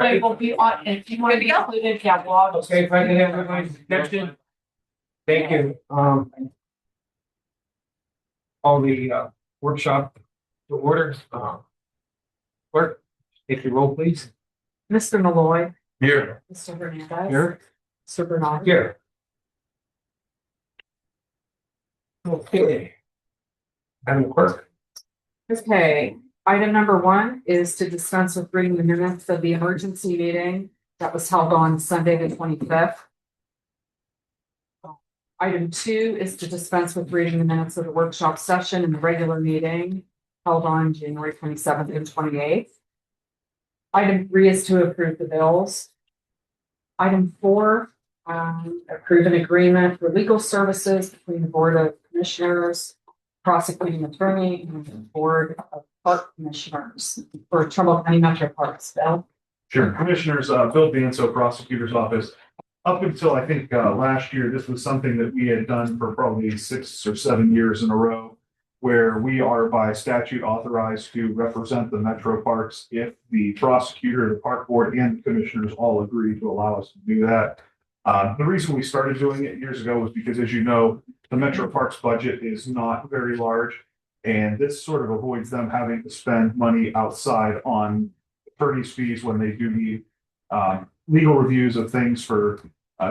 replay will be on, if you want to be included, yeah, well. Okay, if I can have everybody's attention. Thank you. All the workshop to order. Clerk, take your roll, please. Mr. Malloy. Here. Mr. Hernandez. Here. Mr. Bernard. Here. Okay. Madam Clerk. Okay, item number 1 is to dispense with reading the minutes of the emergency meeting that was held on Sunday, the 25th. Item 2 is to dispense with reading the minutes of the workshop session and the regular meeting held on January 27th and 28th. Item 3 is to approve the bills. Item 4, approve an agreement for legal services between the Board of Commissioners, prosecuting attorney, and the Board of Park Commissioners for Trumbull County Metro Parks. Bill? Sure. Commissioners, Bill Danso, Prosecutor's Office. Up until I think last year, this was something that we had done for probably 6 or 7 years in a row, where we are by statute authorized to represent the metro parks if the prosecutor, the park board, and the commissioners all agree to allow us to do that. The reason we started doing it years ago was because, as you know, the metro parks budget is not very large, and this sort of avoids them having to spend money outside on attorney's fees when they do need legal reviews of things for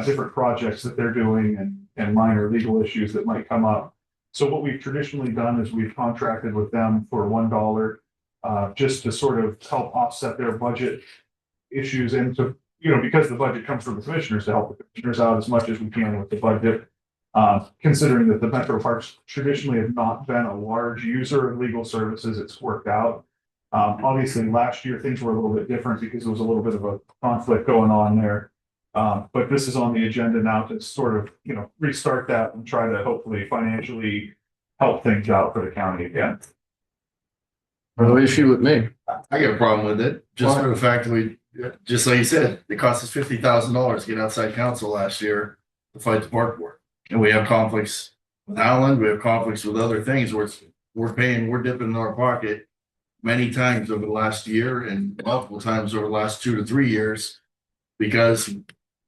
different projects that they're doing and minor legal issues that might come up. So what we've traditionally done is we've contracted with them for $1 just to sort of help offset their budget issues, and to, because the budget comes from the commissioners, to help the commissioners out as much as we can with the budget. Considering that the metro parks traditionally have not been a large user of legal services, it's worked out. Obviously last year things were a little bit different because there was a little bit of a conflict going on there. But this is on the agenda now to sort of, restart that and try to hopefully financially help things out for the county again. No issue with me. I got a problem with it, just for the fact that we, just like you said, it cost us $50,000 to get outside counsel last year to fight the park board. And we have conflicts with Howland, we have conflicts with other things where we're dipping in our pocket many times over the last year and multiple times over the last 2 to 3 years, because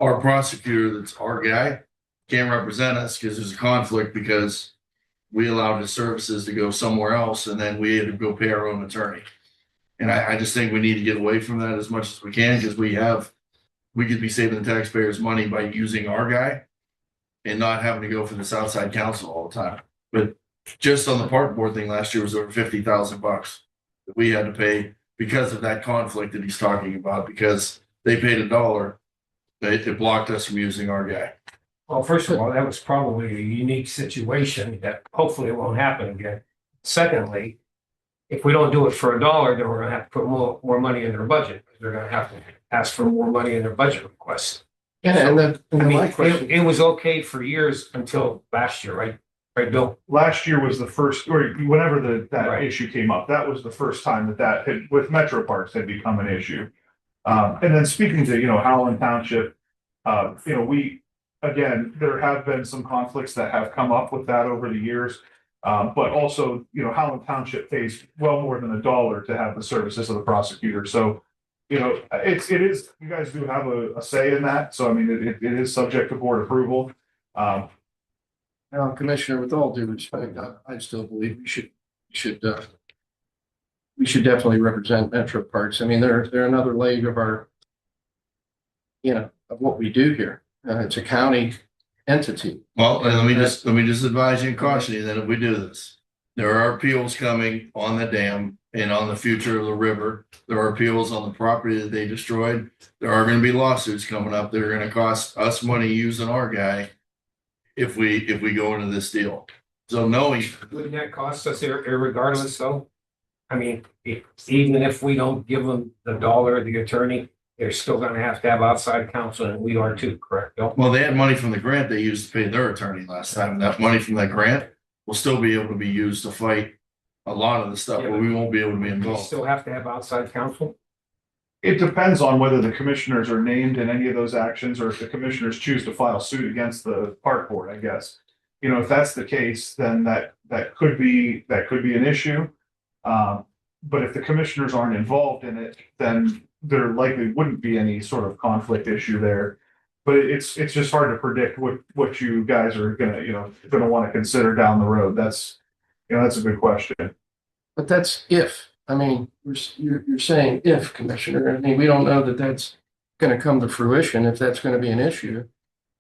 our prosecutor, that's our guy, can't represent us because there's a conflict because we allowed his services to go somewhere else, and then we had to go pay our own attorney. And I just think we need to get away from that as much as we can, because we could be saving the taxpayers money by using our guy and not having to go for this outside counsel all the time. But just on the park board thing last year was over $50,000 that we had to pay because of that conflict that he's talking about, because they paid $1. It blocked us from using our guy. Well, first of all, that was probably a unique situation that hopefully it won't happen again. Secondly, if we don't do it for $1, then we're going to have to put more money in their budget. They're going to have to ask for more money in their budget requests. Yeah, It was okay for years until last year, right? Right, Bill? Last year was the first, or whenever that Right. issue came up, that was the first time that had, with metro parks, had become an issue. And then speaking to, Howland Township, there have been some conflicts that have come up with that over the years. But also, Howland Township pays well more than $1 to have the services of the prosecutor. So, it is, you guys do have a say in that. So, I mean, it is subject to board approval. Now, Commissioner, with all due respect, I still believe we should definitely represent Metro Parks. I mean, they're another leg of our, of what we do here. It's a county entity. Well, and let me just advise you and caution you that if we do this, there are appeals coming on the dam and on the future of the river. There are appeals on the property that they destroyed. There are going to be lawsuits coming up that are going to cost us money using our guy if we go into this deal. So knowing, Wouldn't that cost us irregardless though? I mean, even if we don't give them the $1, the attorney, they're still going to have outside counsel, and we are too, correct, Bill? well, they had money from the grant they used to pay their attorney last time. That money from that grant will still be able to be used to fight a lot of the stuff, Yeah, but we won't be able to be We involved. still have to have outside counsel? It depends on whether the commissioners are named in any of those actions, or if the commissioners choose to file suit against the park board, I guess. If that's the case, then that could be an issue. But if the commissioners aren't involved in it, then there likely wouldn't be any sort of conflict issue there. But it's just hard to predict what you guys are gonna want to consider down the road. That's a good question. But that's if, I mean, you're saying if, Commissioner, I mean, we don't know that that's gonna come to fruition, if that's gonna be an issue.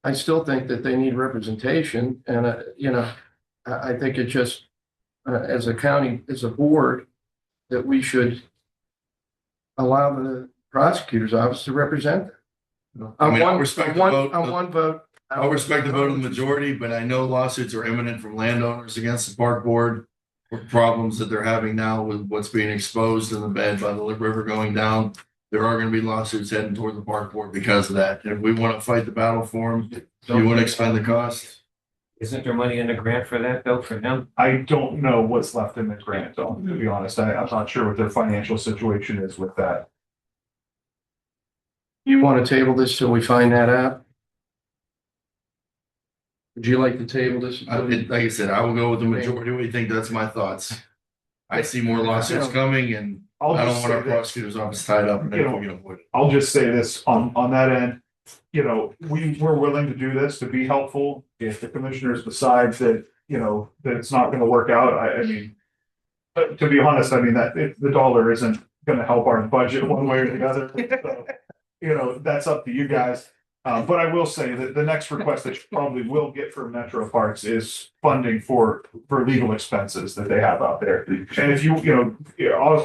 I still think that they need representation and, I think it just, as a county, as a board, that we should allow the prosecutor's office to represent them. I mean, On I'll one, respect on the one, vote. on one vote. I'll respect the vote of the majority, but I know lawsuits are imminent from landowners against the park board. With problems that they're having now with what's being exposed in the bed by the river going down. There are gonna be lawsuits heading toward the park board because of that. If we want to fight the battle for them, do you want to expend the cost? Isn't there money in the grant for that, Bill, for them? I don't know what's left in the grant, though, to be honest. I'm not sure what their financial situation is with that. You want to table this till we find that out? Would you like to table this? Like I said, I will go with the majority. What do you think? That's my thoughts. I see more lawsuits coming and I'll I don't just want say our that, prosecutor's office tied up and then we can avoid it. I'll just say this on that end. We're willing to do this to be helpful. If the commissioners decide that, that it's not gonna work out, I mean, but to be honest, I mean, the dollar isn't gonna help our budget one way or the other. So, that's up to you guys. But I will say that the next request that you probably will get from Metro Parks is funding for legal expenses that they have out there. And if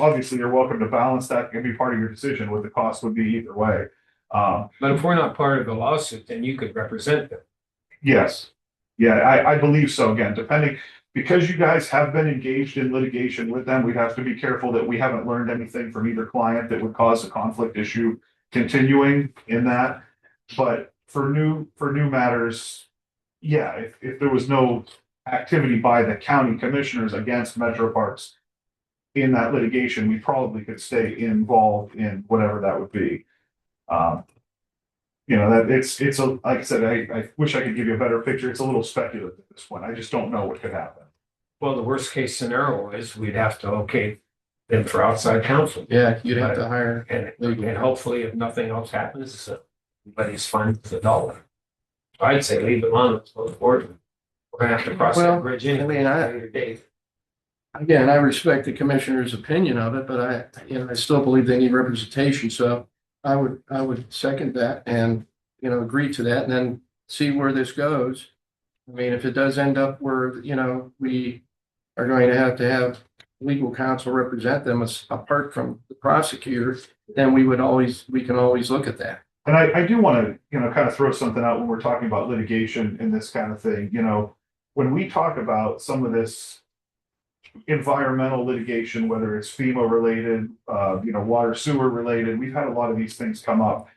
obviously you're welcome to balance that. It can be part of your decision what the cost would be either way. But if we're not part of the lawsuit, then you could represent them. Yes. Yeah, I believe so. Again, because you guys have been engaged in litigation with them, we have to be careful that we haven't learned anything from either client that would cause a conflict issue continuing in that. But for new matters, yeah, if there was no activity by the county commissioners against Metro Parks in that litigation, we probably could stay involved in whatever that would be. That it's like I said, I wish I could give you a better picture. It's a little speculative at this point. I just don't know what could happen. Well, the worst case scenario is we'd have to okay them for outside counsel. Yeah, you'd have to hire. And hopefully if nothing else happens, everybody's fine with the dollar. So I'd say leave it on, let's go forward. We're gonna have to cross that bridge anyway. Later date. Again, I respect the commissioner's opinion of it, but I still believe they need representation, so I would second that and, agree to that and then see where this goes. I mean, if it does end up where, we are going to have legal counsel represent them apart from the prosecutor, then we can always look at that. And I do want to, kind of throw something out when we're talking about litigation and this kind of thing, when we talk about some of this environmental litigation, whether it's FEMA related, water sewer related, we've had a lot of these things come up.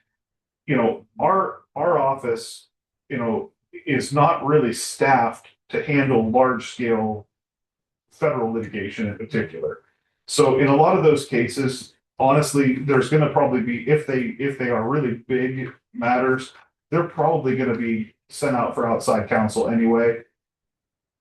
Our office, is not really staffed to handle large scale federal litigation in particular. So in a lot of those cases, honestly, there's going to probably be, if they are really big matters, they're probably going to be sent out for outside counsel anyway.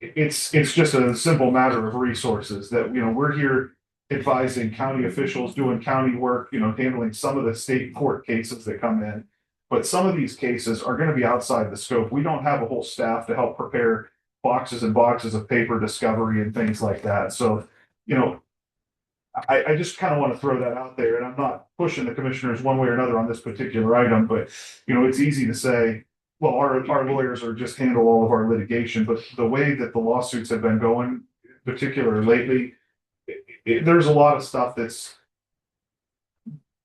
It's just a simple matter of resources that, we're here advising county officials, doing county work, handling some of the state court cases that come in. But some of these cases are going to be outside the scope. We don't have a whole staff to help prepare boxes and boxes of paper discovery and things like that. So, I just kind of want to throw that out there, and I'm not pushing the commissioners one way or another on this particular item, but it's easy to say, well, our lawyers are just handle all of our litigation, but the way that the lawsuits have been going, particularly lately, there's a lot of stuff that's,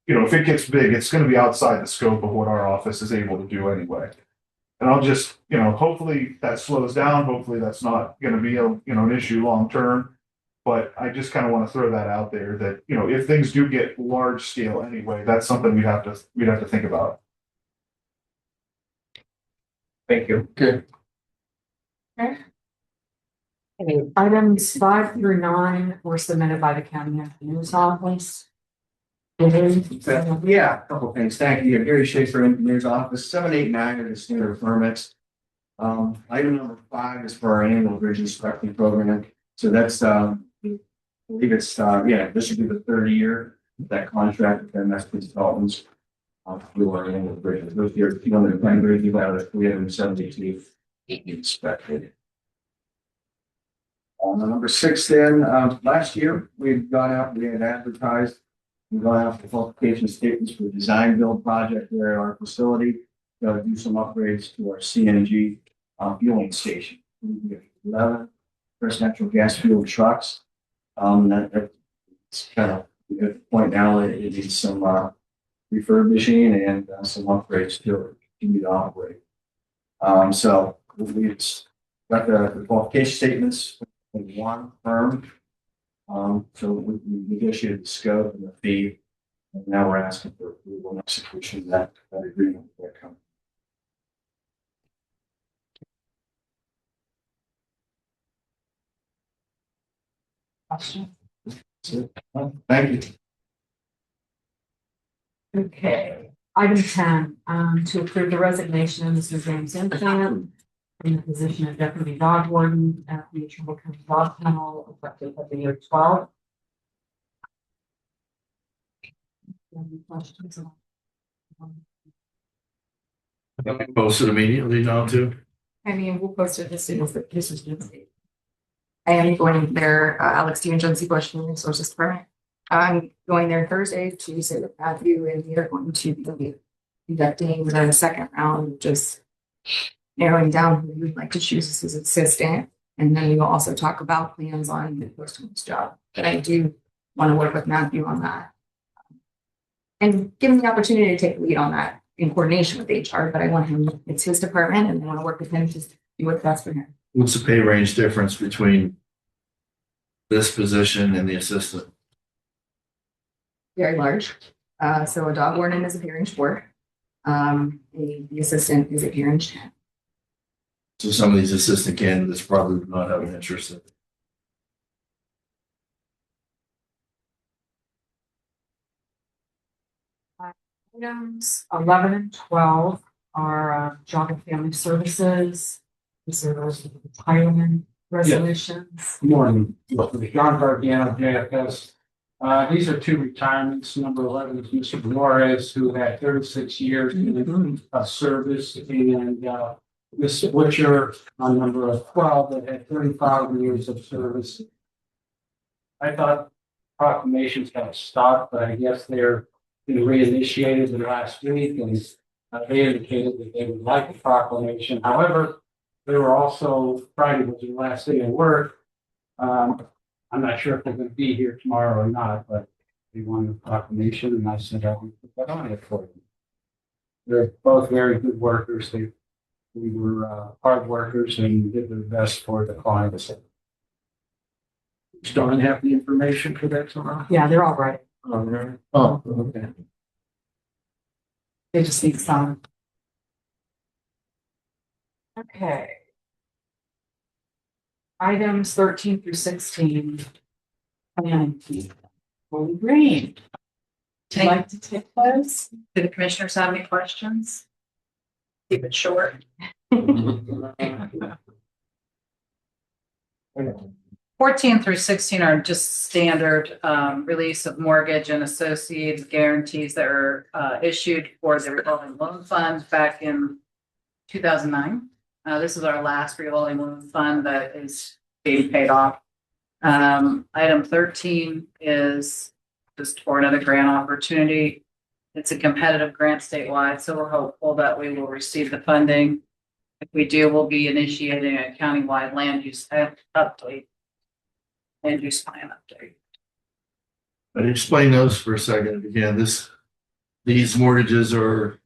if it gets big, it's going to be outside the scope of what our office is able to do anyway. And I'll just, hopefully that slows down. Hopefully that's not going to be an issue long term. But I just kind of want to throw that out there that, if things do get large scale anyway, that's something we'd have to think about. Thank you. Okay. Okay. Items 5 through 9 were submitted by the county engineer's office. Yeah, a couple things. Thank you. Gary Schaefer, Engineers Office. 7, 8, 9 are the standard permits. Item number 5 is for our annual bridge inspection program. So that's, I believe it's, this should be the third year. that contract with MS Consultants. We were in the bridge, those years, 210 bridges out of 372 inspected. On the number 6, then, last year, we'd gone out, we had advertised, we've gone out for qualification statements for a design build project there at our facility. Do some upgrades to our CNG fueling station. We have 11 first natural gas fueled trucks. That's kind of at the point now that it needs some refurbishing and some upgrades to it, continue to operate. So we've got the qualification statements in one firm. So we negotiated the scope and the fee, and now we're asking for approval and execution of that agreement with that company. Question? Thank you. Okay, item 10, to approve the resignation of Mr. James Infant in the position of deputy dog warden at the Trumbull County Dog Kennel effective at the year 12. Any questions? Posted immediately now too. I mean, we'll post it as soon as this is due. I am going there, Alex D and Jonesy Bush, Human Resources Department. I'm going there Thursday to sit with Matthew, and we are going to be conducting the second round, just narrowing down who we'd like to choose as his assistant. And then we will also talk about plans on the posting this job. But I do want to work with Matthew on that. And give him the opportunity to take the lead on that in coordination with HR, but I want him, it's his department, and I want to work with him to do what's best for him. What's the pay range difference between this position and the assistant? Very large. So a dog warden is a pay range 4. The assistant is a pay range 10. So some of these assistant candidates probably would not have an interest in it. Items 11 and 12 are job and family services. These are those retirement resolutions. Good morning, John Gargano, JFS. These are 2 retirements. Number 11 is Mr. Flores, who had 36 years of service, and Mr. Butcher on number 12 that had 35 years of service. I thought proclamations got stopped, but I guess they're been reinitiated in the last week, and they indicated that they would like the proclamation. However, they were also, Friday was their last day of work. I'm not sure if they're going to be here tomorrow or not, but they wanted a proclamation, and I said I would put that on it for them. They're both very good workers. We were hard workers and did their best for the clients. Don't have the information for that tomorrow? Yeah, they're all right. Oh, okay. They just need some. Okay. Items 13 through 16. Planning. Holy Green. Would you like to take those? Do the commissioners have any questions? Keep it short. 14 through 16 are just standard release of mortgage and associated guarantees that were issued for the revolving loan fund back in 2009. This is our last revolving loan fund that is being paid off. Item 13 is just for another grant opportunity. It's a competitive grant statewide, so we're hopeful that we will receive the funding. If we do, we'll be initiating a countywide land use update. Land use plan update. But explain those for a second. Again, these mortgages are,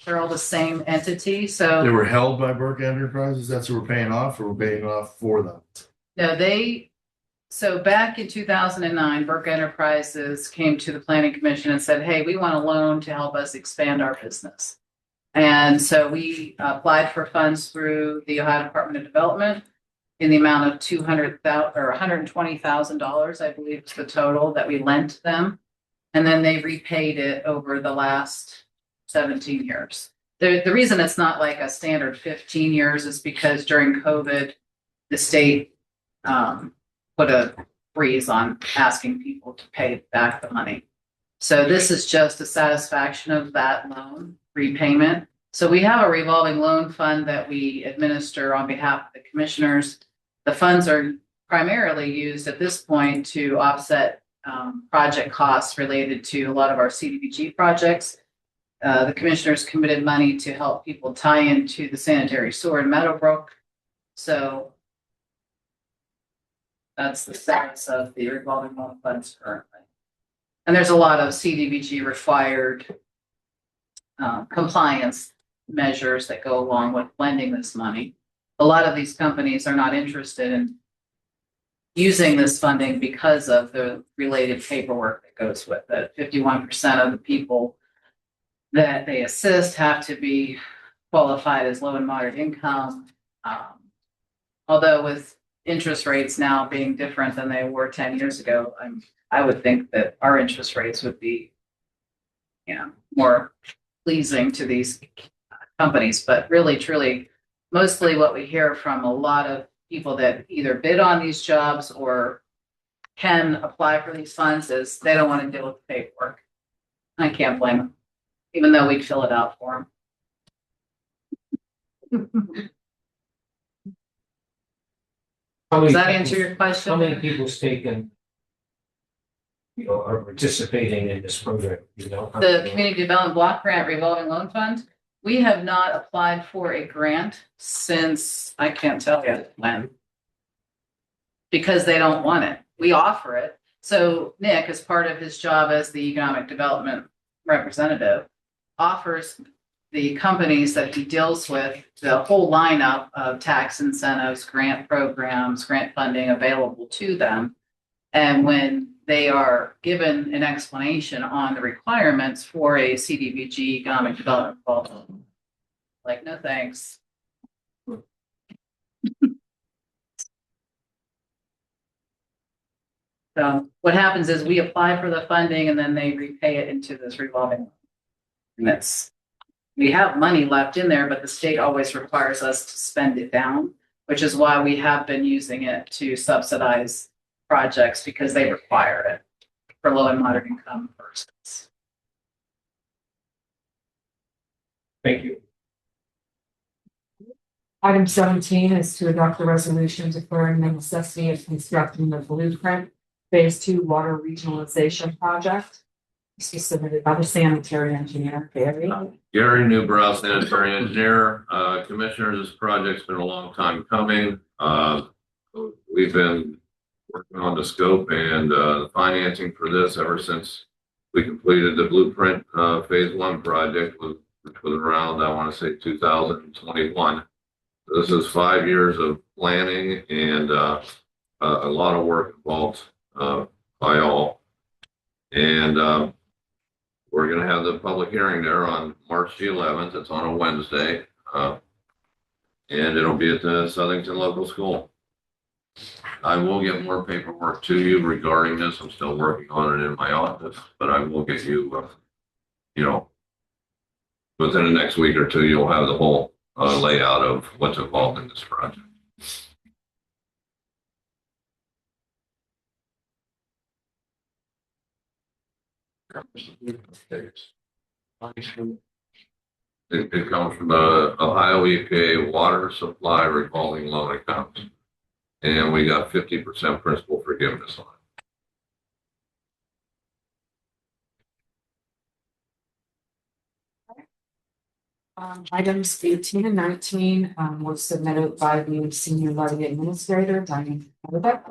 They're all the same entity, they so were held by Burke Enterprises. That's what we're paying off, or we're paying off for them. no, so back in 2009, Burke Enterprises came to the Planning Commission and said, hey, we want a loan to help us expand our business. And so we applied for funds through the Ohio Department of Development in the amount of $200,000 or $120,000, I believe is the total that we lent them. And then they repaid it over the last 17 years. The reason it's not like a standard 15 years is because during COVID, the state put a freeze on asking people to pay back the money. So this is just a satisfaction of that loan repayment. So we have a revolving loan fund that we administer on behalf of the commissioners. The funds are primarily used at this point to offset project costs related to a lot of our CDBG projects. The commissioners committed money to help people tie into the sanitary sewer in Meadowbrook. So that's the status of the revolving loan funds currently. And there's a lot of CDBG required compliance measures that go along with lending this money. A lot of these companies are not interested in using this funding because of the related paperwork that goes with it. 51% of the people that they assist have to be qualified as low and moderate income. Although with interest rates now being different than they were 10 years ago, I would think that our interest rates would be, more pleasing to these companies. But really, truly, mostly what we hear from a lot of people that either bid on these jobs or can apply for these funds is they don't want to deal with the paperwork. I can't blame them, even though we'd fill it out for them. Does that answer your question? How many people's taken, are participating in this program, The Community Development Block Grant Revolving Loan Fund, we have not applied for a grant since, I can't tell you when. Because they don't want it. We offer it. So Nick, as part of his job as the economic development representative, offers the companies that he deals with the whole lineup of tax incentives, grant programs, grant funding available to them. And when they are given an explanation on the requirements for a CDBG economic development involvement, like, no thanks. So what happens is we apply for the funding and then they repay it into this revolving. And we have money left in there, but the state always requires us to spend it down, which is why we have been using it to subsidize projects because they require it for low and moderate income persons. Thank you. Item 17 is to adopt a resolution declaring the necessity of constructing the Blueprint Phase 2 Water Regionalization Project. This was submitted by the sanitary engineer, Gary. Gary Newbrow, sanitary engineer. Commissioners, this project's been a long time coming. We've been working on the scope and the financing for this ever since we completed the Blueprint Phase 1 project, which was around, I want to say, 2021. This is 5 years of planning and a lot of work involved by all. And we're going to have the public hearing there on March the 11th. It's on a Wednesday. And it'll be at the Southington Local School. I will get more paperwork to you regarding this. I'm still working on it in my office, but I will get you, within the next week or two, you'll have the whole layout of what's involved in this project. It comes from the Ohio EPA water supply revolving loan account. And we got 50% principal forgiveness on it. Items 18 and 19 were submitted by the senior levy administrator, Diane. Diane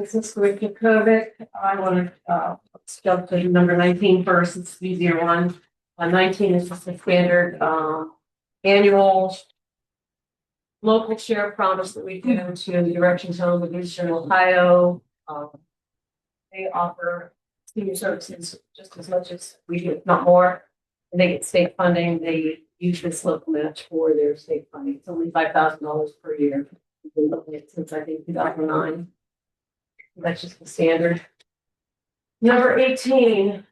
Siskovic. I want to jump to number 19 first. It's the easier one. 19 is just a standard annual local share promise that we do to the Directions Home of Eastern Ohio. They offer senior services just as much as we do, if not more. And they get state funding. They use this local match for their state funding. It's only $5,000 per year. We've been looking at it since I think 2009. That's just the standard. Number 18,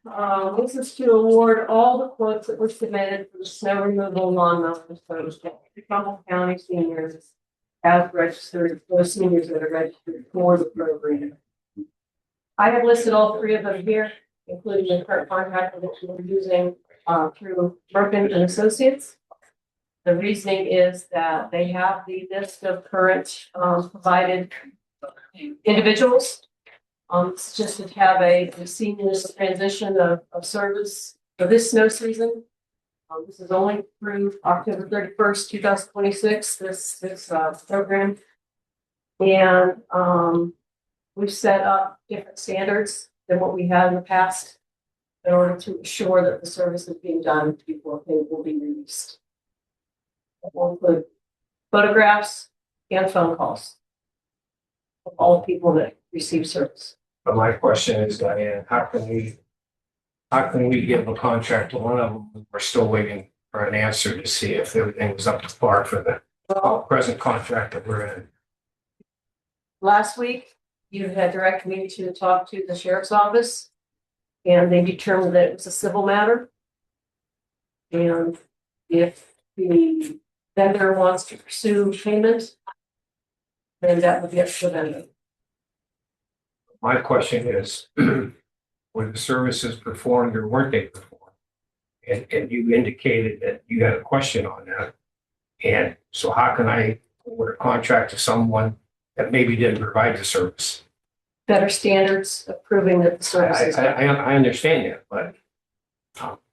this is to award all the quotes that were submitted for the snow removal lawn mowers. So it was the Trumbull County seniors as registered, those seniors that are registered for the program. I have listed all three of them here, including the current contractor that we're using through Merkin and Associates. The reasoning is that they have the list of current provided individuals. It's just to have a seamless transition of service for this snow season. This is only through October 31st, 2026, this program. And we've set up different standards than what we had in the past in order to ensure that the service is being done before things will be released. It will include photographs and phone calls of all people that receive service. But my question is, Diane, how can we give a contract to one of them? We're still waiting for an answer to see if everything was up to par for the Well, present contract that we're in. last week, you had directed me to talk to the sheriff's office, and they determined that it was a civil matter. And if the vendor wants to pursue payment, then that would be up to the vendor. My question is, were the services performed or weren't they performed? And you indicated that you had a question on that. And so how can I award a contract to someone that maybe didn't provide the service? Better standards of proving that the service is. I understand that, but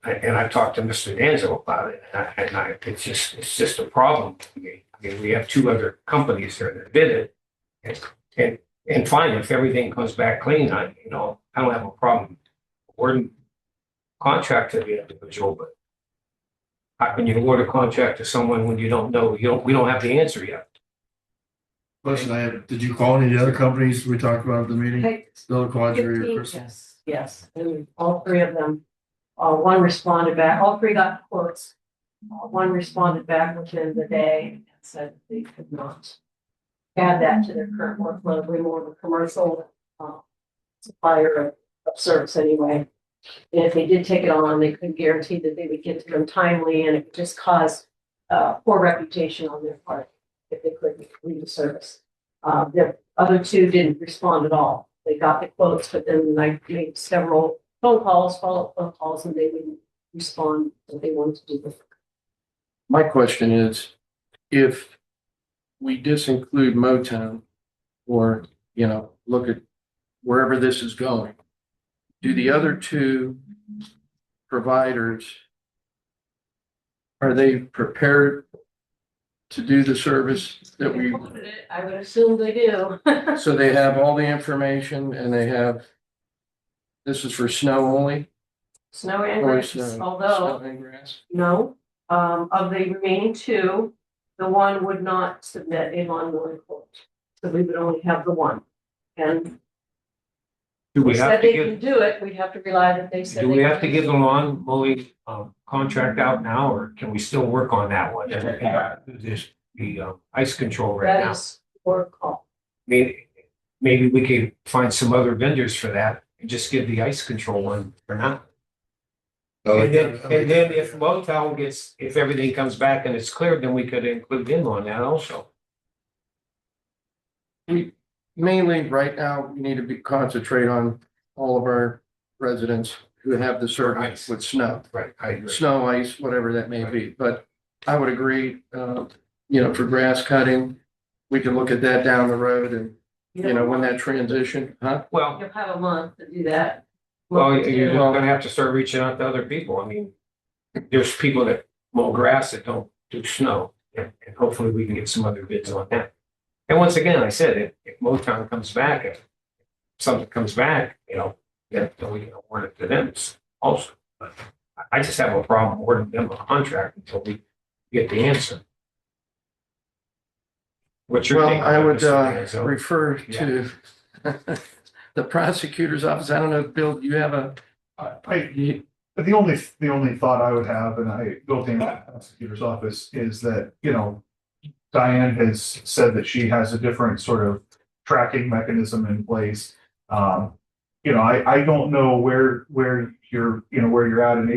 and I've talked to Mr. Danzo about it, and it's just a problem to me. I mean, we have two other companies there that bid it, and fine, if everything comes back clean, I don't have a problem awarding contract to the individual, but how can you award a contract to someone when you don't know, we don't have the answer yet? Question I have, did you call any of the other companies we talked about at the meeting? Okay. Still Quadri or Crystal? Yes, and all three of them, one responded back, all three got quotes. One responded back within the day and said they could not add that to their current workload. We're more of a commercial supplier of service anyway. And if they did take it on, they couldn't guarantee that they would get to them timely, and it would just cause poor reputation on their part if they couldn't leave the service. The other two didn't respond at all. They got the quotes, but then I made several phone calls, follow-up phone calls, and they wouldn't respond what they wanted to do. My question is, if we disinclude Motown or, look at wherever this is going, do the other two providers, are they prepared to do the service that we, I would assume they do. so they have all the information and they have, this is for snow only? Snow and Or grass, snow although, and grass? no, of the remaining two, the one would not submit a lawnmower quote. So we would only have the one. And Do we they have said to they give? can do it, we'd have to rely that they said. Do they we have can to do give it. the lawn mowing contract out now, or can we still work on that one? And this the ice control right That now. is your call. Maybe we could find some other vendors for that and just give the ice control one for now. And then if Motel if everything comes back and it's cleared, then we could include them on that also. Mainly, right now, we need to concentrate on all of our residents who have the service with snow. Right, I agree. Snow, ice, whatever that may be, but I would agree, for grass cutting, we can look at that down the road and, when that transition, huh? Well, You'll have a month to do that. you're gonna have to start reaching out to other people. I mean, there's people that mow grass that don't do snow, and hopefully we can get some other bids on that. And once again, I said, if Motown comes back, if something comes back, then we can award it to them also. But I just have a problem awarding them a contract until we get the answer. What's your Well, take on I that, would Mr. Danzo? refer to the prosecutor's office. I don't know, Bill, do you have a? The only thought I would have, and I built in the prosecutor's office, is that, Diane has said that she has a different sort of tracking mechanism in place. I don't know where you're at and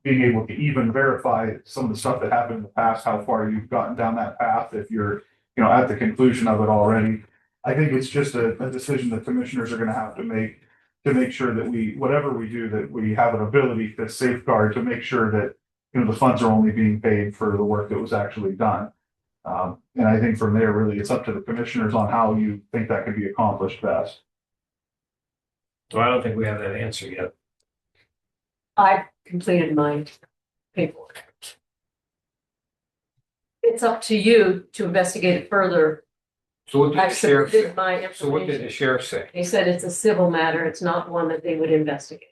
being able to even verify some of the stuff that happened in the past, how far you've gotten down that path, if you're, at the conclusion of it already. I think it's just a decision that commissioners are gonna have to make. to make sure that whatever we do, that we have an ability to safeguard to make sure that, the funds are only being paid for the work that was actually done. And I think from there, really, it's up to the commissioners on how you think that could be accomplished best. So I don't think we have that answer yet. I've completed my paperwork. It's up to you to investigate it further. So what did the I've sheriff say? submitted my So what did the information. sheriff say? They said it's a civil matter. It's not one that they would investigate.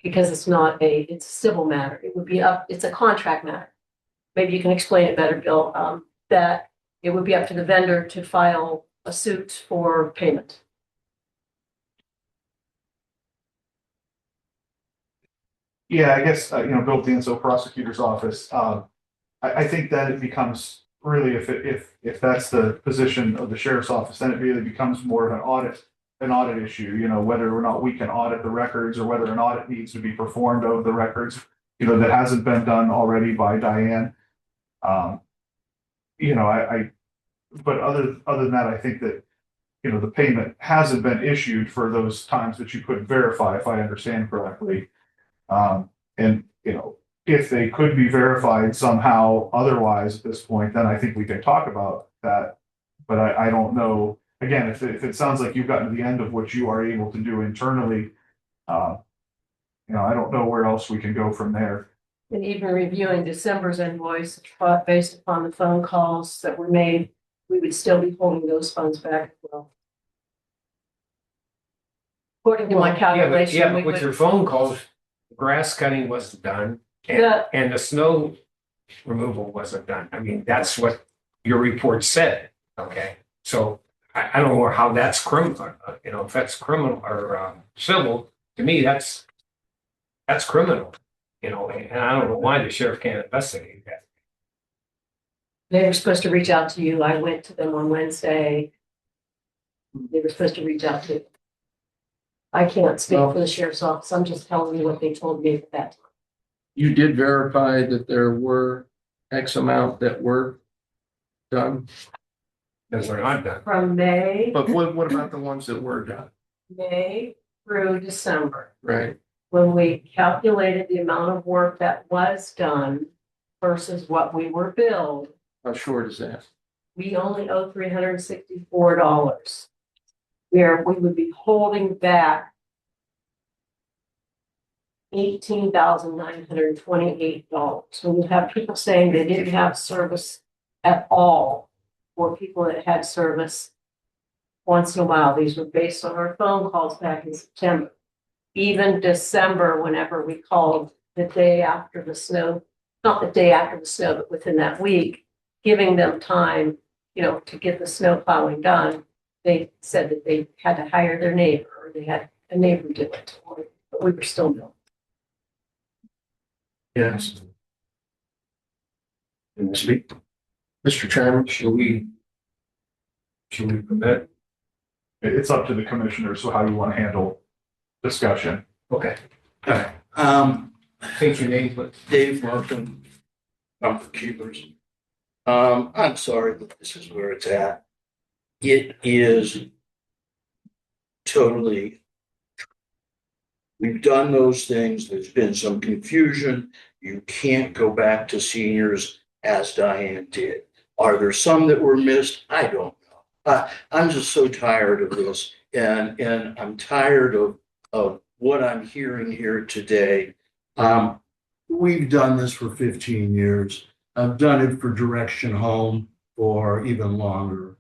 Because it's a civil matter. It would be it's a contract matter. Maybe you can explain it better, Bill, that it would be up to the vendor to file a suit for payment. Yeah, I guess, Bill Danso, prosecutor's office, I think that it becomes really, if that's the position of the sheriff's office, then it really becomes more of an audit issue, whether or not we can audit the records or whether an audit needs to be performed of the records, that hasn't been done already by Diane. But other than that, I think that, the payment hasn't been issued for those times that you couldn't verify, if I understand correctly. And, if they could be verified somehow otherwise at this point, then I think we can talk about that. But I don't know, again, if it sounds like you've gotten to the end of what you are able to do internally, I don't know where else we can go from there. And even reviewing December's invoice, based upon the phone calls that were made, we would still be holding those funds back as well. According to my calculation. Yeah, we but with would- your phone calls, grass cutting wasn't done and the snow removal wasn't done. I mean, that's what your report said, okay? So I don't know how that's criminal, if that's criminal or civil, to me, that's criminal, and I don't know why the sheriff can't investigate that. They were supposed to reach out to you. I went to them on Wednesday. They were supposed to reach out to you. I can't speak for the sheriff's office. I'm just telling you what they told me at that time. You did verify that there were X amount that were done, Those are not done. From May but what about the ones that were done? through December, Right, when we calculated the amount of work that was done versus what we were billed, how short is that? we only owe $364. We would be holding back $18,928. So we have people saying they didn't have service at all, or people that had service once in a while. These were based on our phone calls back in September. Even December, whenever we called the day after the snow, not the day after the snow, but within that week, giving them time, to get the snow plowing done, they said that they had to hire their neighbor, or they had a neighbor do it, but we were still billing. Yes. Can I speak? Mr. Chairman, Should we permit? It's up to the commissioners, so how you want to handle discussion. Okay. State your name, please. Dave Markham, Number Keepers. I'm sorry, but this is where it's at. It is totally. We've done those things. There's been some confusion. You can't go back to seniors as Diane did. Are there some that were missed? I don't know. I'm just so tired of this, and I'm tired of what I'm hearing here today. We've done this for 15 years. I've done it for Direction Home for even longer.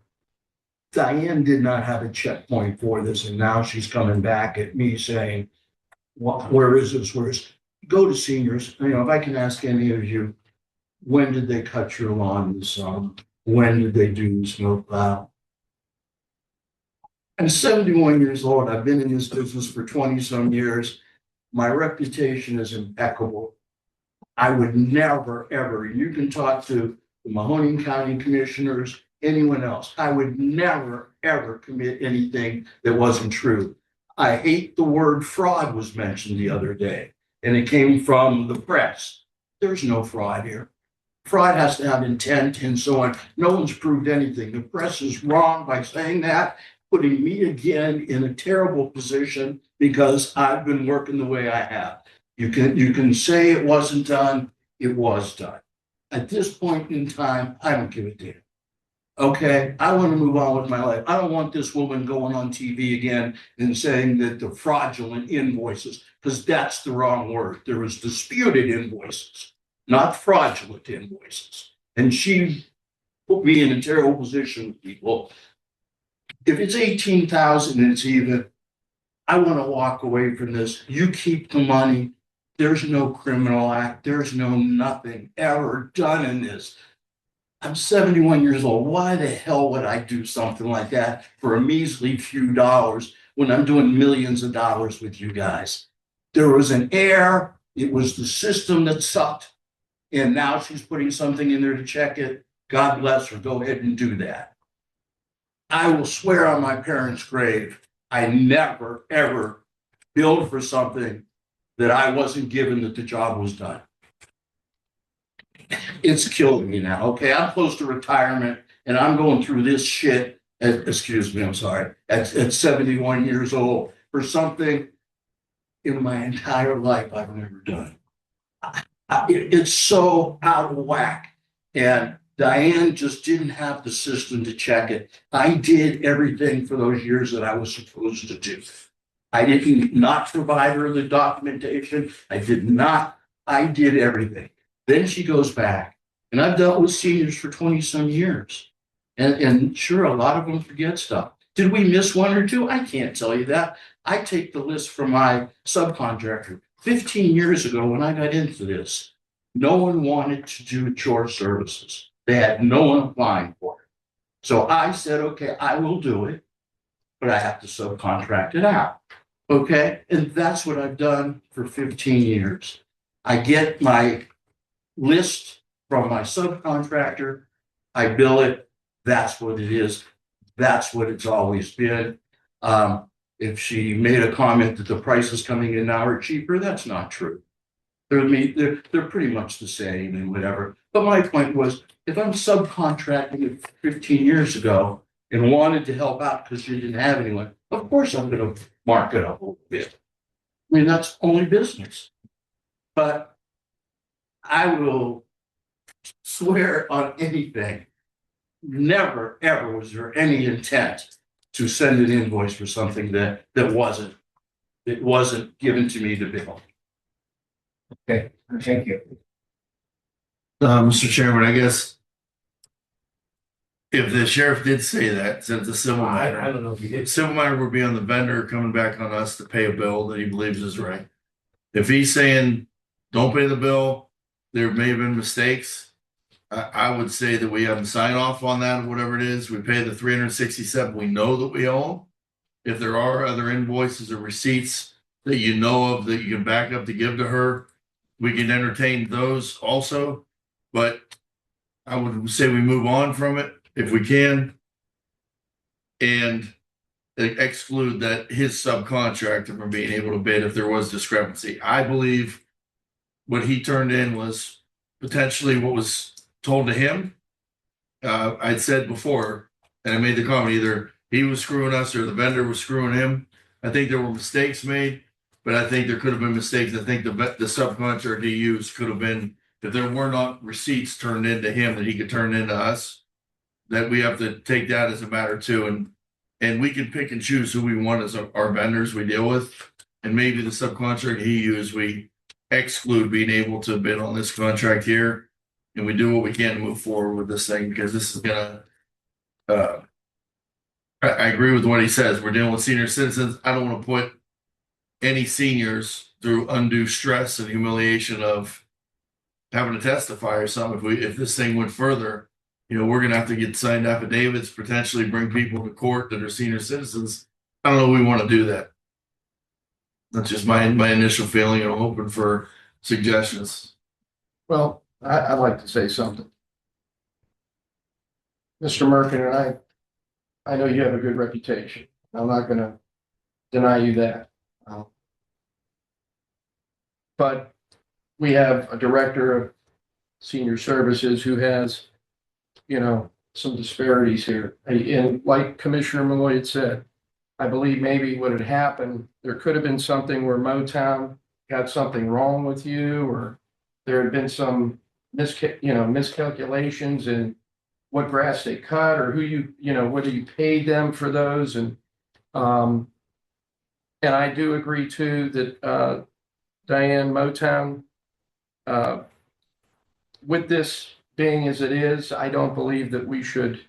Diane did not have a checkpoint for this, and now she's coming back at me saying, where is this? Go to seniors. If I can ask any of you, when did they cut your lawn this summer? When did they do snow plow? I'm 71 years old. I've been in this business for 20 some years. My reputation is impeccable. I would never, ever, you can talk to the Mahoning County commissioners, anyone else. I would never, ever commit anything that wasn't true. I hate the word fraud was mentioned the other day, and it came from the press. There's no fraud here. Fraud has to have intent and so on. No one's proved anything. The press is wrong by saying that. putting me again in a terrible position because I've been working the way I have. You can say it wasn't done, it was done. At this point in time, I don't give a damn. Okay, I want to move on with my life. I don't want this woman going on TV again and saying that the fraudulent invoices, because that's the wrong word. There was disputed invoices, not fraudulent invoices. And she put me in a terrible position with people. If it's 18,000 and it's even, I want to walk away from this. You keep the money. There's no criminal act. There's no nothing ever done in this. I'm 71 years old. Why the hell would I do something like that for a measly few dollars when I'm doing millions of dollars with you guys? There was an error. It was the system that sucked. And now she's putting something in there to check it. God bless her. Go ahead and do that. I will swear on my parents' grave, I never, ever billed for something that I wasn't given that the job was done. It's killing me now. Okay, I'm close to retirement and I'm going through this shit. Excuse me, I'm sorry. At 71 years old for something in my entire life I've never done. It's so out of whack. And Diane just didn't have the system to check it. I did everything for those years that I was supposed to do. I didn't not provide her the documentation. I did everything. Then she goes back, and I've dealt with seniors for 20 some years. And sure, a lot of them forget stuff. Did we miss one or two? I can't tell you that. I take the list from my subcontractor. 15 years ago, when I got into this, no one wanted to do chore services. They had no one applying for it. So I said, okay, I will do it, but I have to subcontract it out. Okay, and that's what I've done for 15 years. I get my list from my subcontractor, I bill it, that's what it is. That's what it's always been. If she made a comment that the prices coming in now are cheaper, that's not true. They're pretty much the same and whatever. But my point was, if I'm subcontracting it 15 years ago and wanted to help out because she didn't have anyone, of course I'm going to mark it up a little bit. I mean, that's only business. But I will swear on anything. Never, ever was there any intent to send an invoice for something that wasn't given to me to bill. Okay, thank you. Mr. Chairman, I guess if the sheriff did say that, since the civil I matter, don't know if you did. civil matter would be on the vendor coming back on us to pay a bill that he believes is right. If he's saying, don't pay the bill, there may have been mistakes. I would say that we have a sign off on that, whatever it is. We pay the 367 we know that we owe. If there are other invoices or receipts that you know of that you can back up to give to her, we can entertain those also. But I would say we move on from it if we can and exclude that his subcontractor from being able to bid if there was discrepancy. I believe what he turned in was potentially what was told to him. I'd said before, and I made the comment, either he was screwing us or the vendor was screwing him. I think there were mistakes made, but I think there could have been mistakes. I think the subcontractor he used could have been, if there were not receipts turned into him that he could turn into us, that we have to take that as a matter too. And we can pick and choose who we want as our vendors we deal with. And maybe the subcontractor he used, we exclude being able to bid on this contract here. And we do what we can to move forward with this thing, because this is gonna, I agree with what he says. We're dealing with senior citizens. I don't want to put any seniors through undue stress and humiliation of having to testify or something. If this thing went further, we're gonna have to get signed affidavits, potentially bring people to court that are senior citizens. I don't know if we want to do that. That's just my initial feeling, and I'm open for suggestions. Well, I'd like to say something. Mr. Merkin and I know you have a good reputation. I'm not going to deny you that. But we have a director of senior services who has, some disparities here. And like Commissioner Malloy had said, I believe maybe what had happened, there could have been something where Motown got something wrong with you, or there had been some miscalculations in what grass they cut, or who whether you paid them for those. And I do agree too that, Diane, Motown, with this being as it is, I don't believe that we should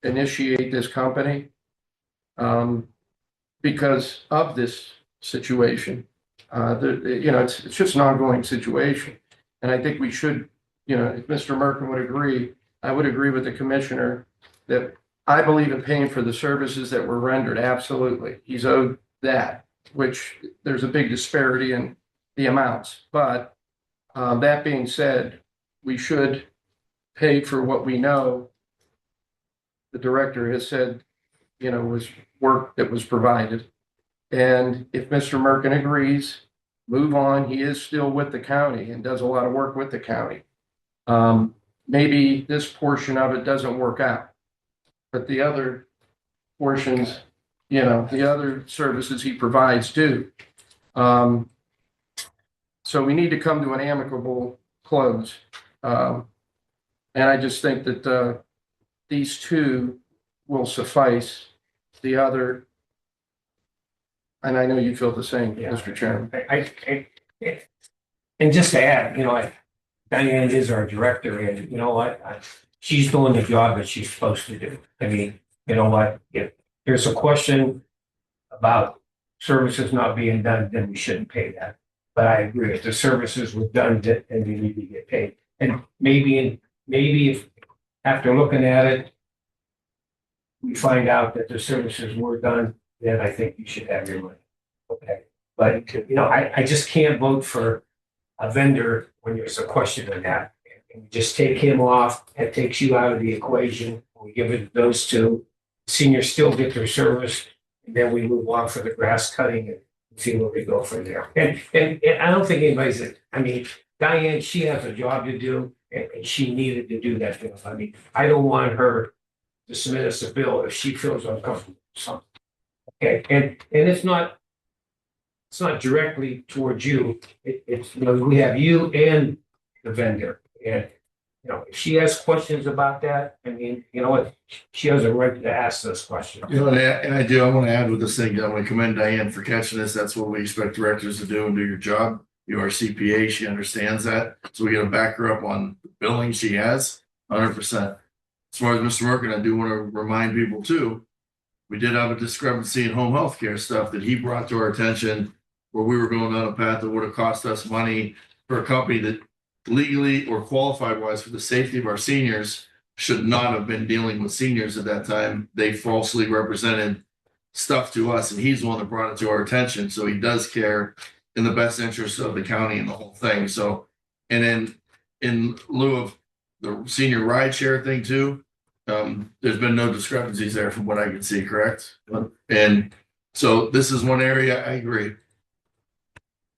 initiate this company. Because of this situation. It's just an ongoing situation. And I think we should, if Mr. Merkin would agree, I would agree with the commissioner that I believe in paying for the services that were rendered. Absolutely. He's owed that, which there's a big disparity in the amounts. But that being said, we should pay for what we know the director has said, was work that was provided. And if Mr. Merkin agrees, move on. He is still with the county and does a lot of work with the county. Maybe this portion of it doesn't work out, but the other portions, the other services he provides do. So we need to come to an amicable close. And I just think that these two will suffice. The other, and I know you feel the same, Mr. Chairman. And just to add, Diane is our director, and you know what? She's doing the job that she's supposed to do. I mean, you know what? If there's a question about services not being done, then we shouldn't pay that. But I agree, if the services were done, then they need to get paid. And maybe if after looking at it, we find out that the services were done, then I think you should have your money. Okay. But, I just can't vote for a vendor when there's a question on that. And we just take him off, that takes you out of the equation. We give it those two. Seniors still get their service, and then we move on for the grass cutting and see where we go from there. And I don't think anybody's, Diane, she has a job to do, and she needed to do that job. I don't want her to submit us a bill if she feels uncomfortable with something. Okay, and it's not directly towards you. It's we have you and the vendor. And if she has questions about that, what? She has a right to ask those questions. And I want to add with this thing, I want to commend Diane for catching this. That's what we expect directors to do and do your job. You are a CPA, she understands that. So we got to back her up on the billing she has, 100%. As far as Mr. Merkin, I do want to remind people too, we did have a discrepancy in home health care stuff that he brought to our attention, where we were going down a path that would have cost us money for a company that legally or qualified wise for the safety of our seniors should not have been dealing with seniors at that time. They falsely represented stuff to us, and he's the one that brought it to our attention. So he does care in the best interest of the county and the whole thing. So, and then in lieu of the senior ride share thing too, there's been no discrepancies there from what I can see, correct? And so this is one area I agree.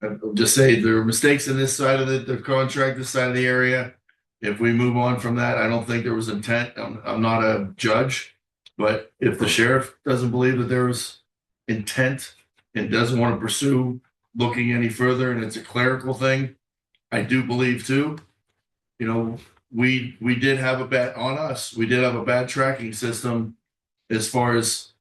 I'll just say there are mistakes in this side of the contract, this side of the area. If we move on from that, I don't think there was intent. I'm not a judge, but if the sheriff doesn't believe that there was intent and doesn't want to pursue looking any further, and it's a clerical thing, I do believe too, we did have a bad on us. We did have a bad tracking system as far as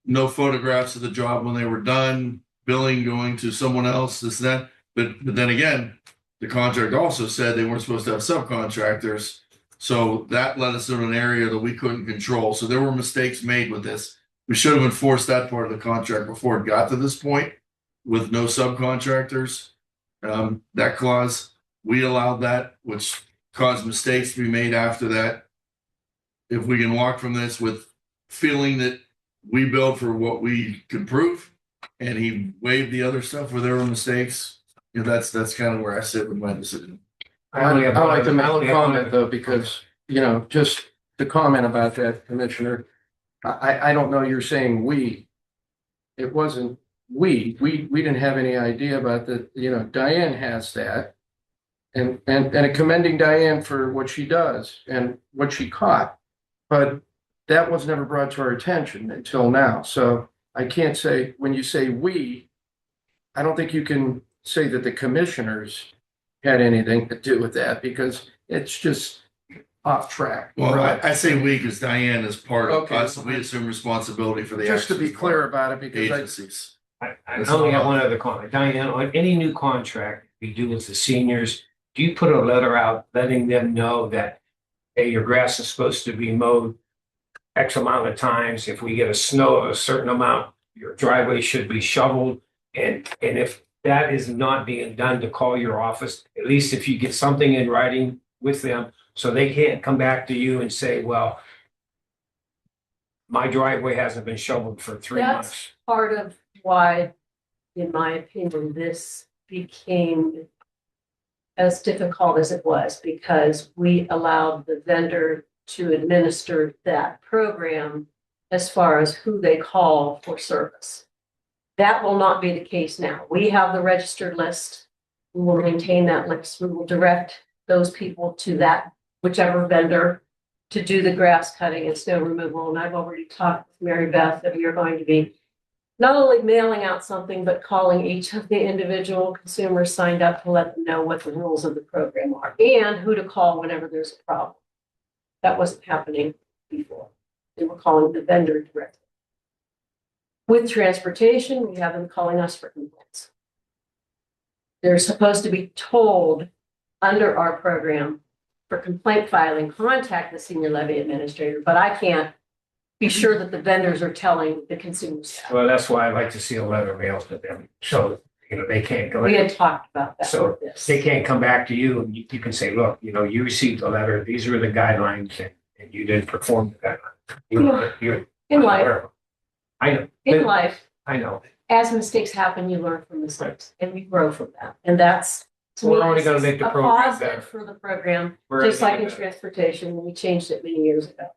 no photographs of the job when they were done, billing going to someone else, this and that. But then again, the contract also said they weren't supposed to have subcontractors. So that led us into an area that we couldn't control. So there were mistakes made with this. We should have enforced that part of the contract before it got to this point with no subcontractors. That clause, we allowed that, which caused mistakes to be made after that. If we can walk from this with feeling that we billed for what we could prove, and he waived the other stuff where there were mistakes, that's kind of where I sit with my decision. I like to make a comment though, because, just to comment about that, Commissioner, I don't know, you're saying we. It wasn't we didn't have any idea about that. Diane has that. And commending Diane for what she does and what she caught. But that was never brought to our attention until now. So I can't say, when you say we, I don't think you can say that the commissioners had anything to do with that because it's just off track. Well, really. I say we because Diane is part of Okay. us. We assume responsibility for the Just to be actions of clear our about it, because agencies. I only have one other comment. Diane, on any new contract we do with the seniors, do you put a letter out letting them know that, hey, your grass is supposed to be mowed X amount of times. If we get a snow of a certain amount, your driveway should be shoveled. And if that is not being done, to call your office, at least if you get something in writing with them, so they can't come back to you and say, well, my driveway hasn't been shoveled for 3 That's- months. Part of why, in my opinion, this became as difficult as it was, because we allowed the vendor to administer that program as far as who they call for service. That will not be the case now. We have the registered list. We will maintain that list. We will direct those people to that whichever vendor to do the grass cutting and snow removal. And I've already talked with Mary Beth that we are going to be not only mailing out something, but calling each of the individual consumers signed up to let them know what the rules of the program are and who to call whenever there's a problem. That wasn't happening before. They were calling the vendor directly. With transportation, we have them calling us for complaints. They're supposed to be told under our program for complaint filing, contact the senior levy administrator, but I can't be sure that the vendors are telling the consumers that. Well, that's why I like to see a letter mailed to them. So, they can't go. We had talked about that So with this. they can't come back to you and you can say, look, you received a letter. These are the guidelines and you didn't perform the guidelines. You're In life, unaware of them. I know. in life, I know. as mistakes happen, you learn from mistakes and we grow from that. And that's, to me, We're only this gonna is make the a program positive better. for the program, We're just like gonna in do that. transportation, when we changed it many years ago.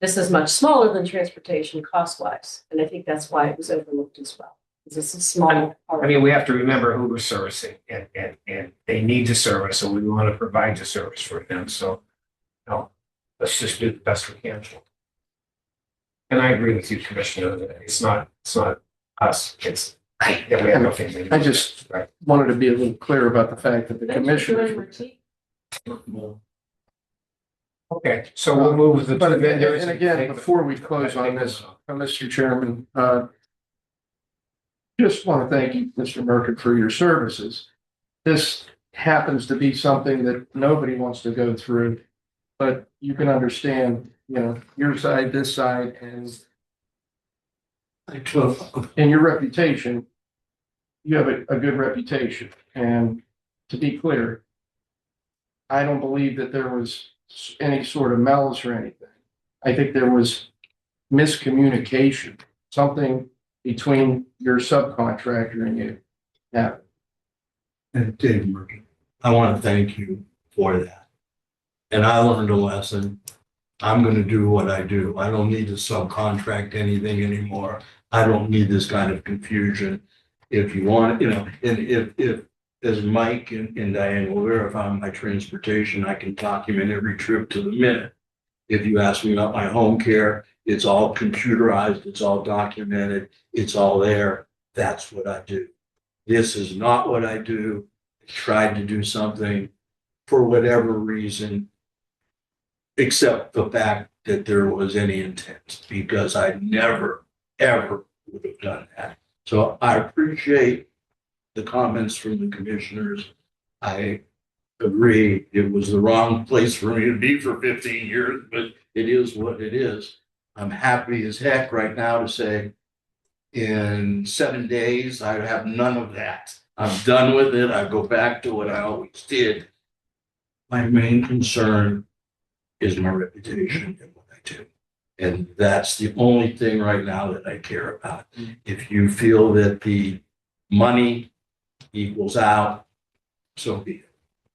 This is much smaller than transportation cost wise, and I think that's why it was overlooked as well. Because it's a small. I mean, we have to remember who we're servicing and they need the service, so we want to provide the service for them. So, let's just do the best we can. And I agree with you, Commissioner, that it's not us, it's, that we have nothing to do. I just Right. wanted to be a little clear about the fact that the commissioners. Okay, so we'll move the But two vendors. and again, before we close on this, Mr. Chairman, just want to thank you, Mr. Merkin, for your services. This happens to be something that nobody wants to go through, but you can understand, your side, this side, and in your reputation, you have a good reputation. And to be clear, I don't believe that there was any sort of malice or anything. I think there was miscommunication, something between your subcontractor and you. Yeah. And Dave Merkin, I want to thank you for that. And I learned a lesson. I'm going to do what I do. I don't need to subcontract anything anymore. I don't need this kind of confusion. If you want, and if as Mike and Diane will verify my transportation, I can document every trip to the minute. If you ask me about my home care, it's all computerized, it's all documented, it's all there. That's what I do. This is not what I do. I tried to do something for whatever reason, except the fact that there was any intent, because I never, ever would have done that. So I appreciate the comments from the commissioners. I agree, it was the wrong place for me to be for 15 years, but it is what it is. I'm happy as heck right now to say in 7 days, I have none of that. I'm done with it. I go back to what I always did. My main concern is my reputation and what I do. And that's the only thing right now that I care about. If you feel that the money equals out, so be it.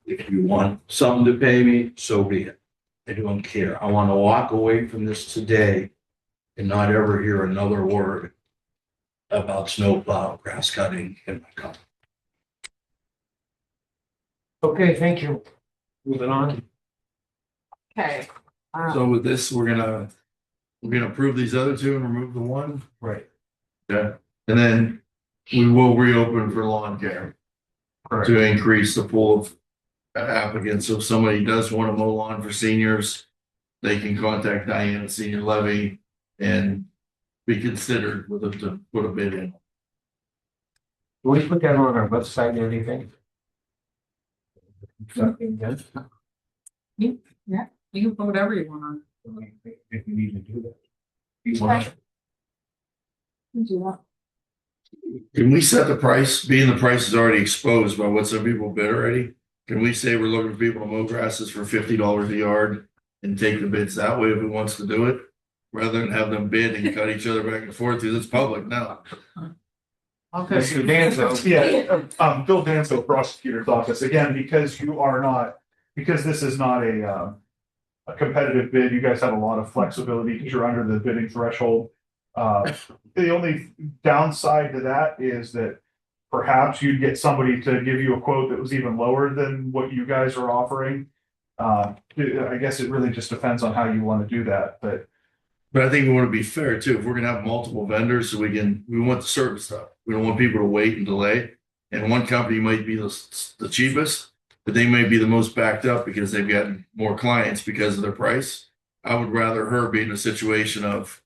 If you want something to pay me, so be it. I don't care. I want to walk away from this today and not ever hear another word about snowplow, grass cutting in my company. Okay, thank you. Moving on. Okay, So with this, we're gonna approve these other two and remove the one. Right. Yeah, and then we will reopen for lawn care to increase the pool of applicants. So if somebody does want to mow lawn for seniors, they can contact Diane at Senior Levy and be considered with them to put a bid in. Can we put that on our website or anything? Something good. You can put whatever you want on. If we need to do that. Do that. Can we set the price, being the price is already exposed by what some people bid already? Can we say we're looking for people to mow grasses for $50 a yard and take the bids that way if he wants to do it? Rather than have them bid and cut each other back and forth, because it's public now. Mr. Danzo. Yeah, Bill Danzo, prosecutor's office, again, because this is not a competitive bid, you guys have a lot of flexibility because you're under the bidding threshold. The only downside to that is that perhaps you'd get somebody to give you a quote that was even lower than what you guys are offering. I guess it really just depends on how you want to do that, but But I think we want to be fair too. If we're gonna have multiple vendors, so we want the service stuff. We don't want people to wait and delay. And one company might be the cheapest, but they may be the most backed up because they've got more clients because of their price. I would rather her be in a situation of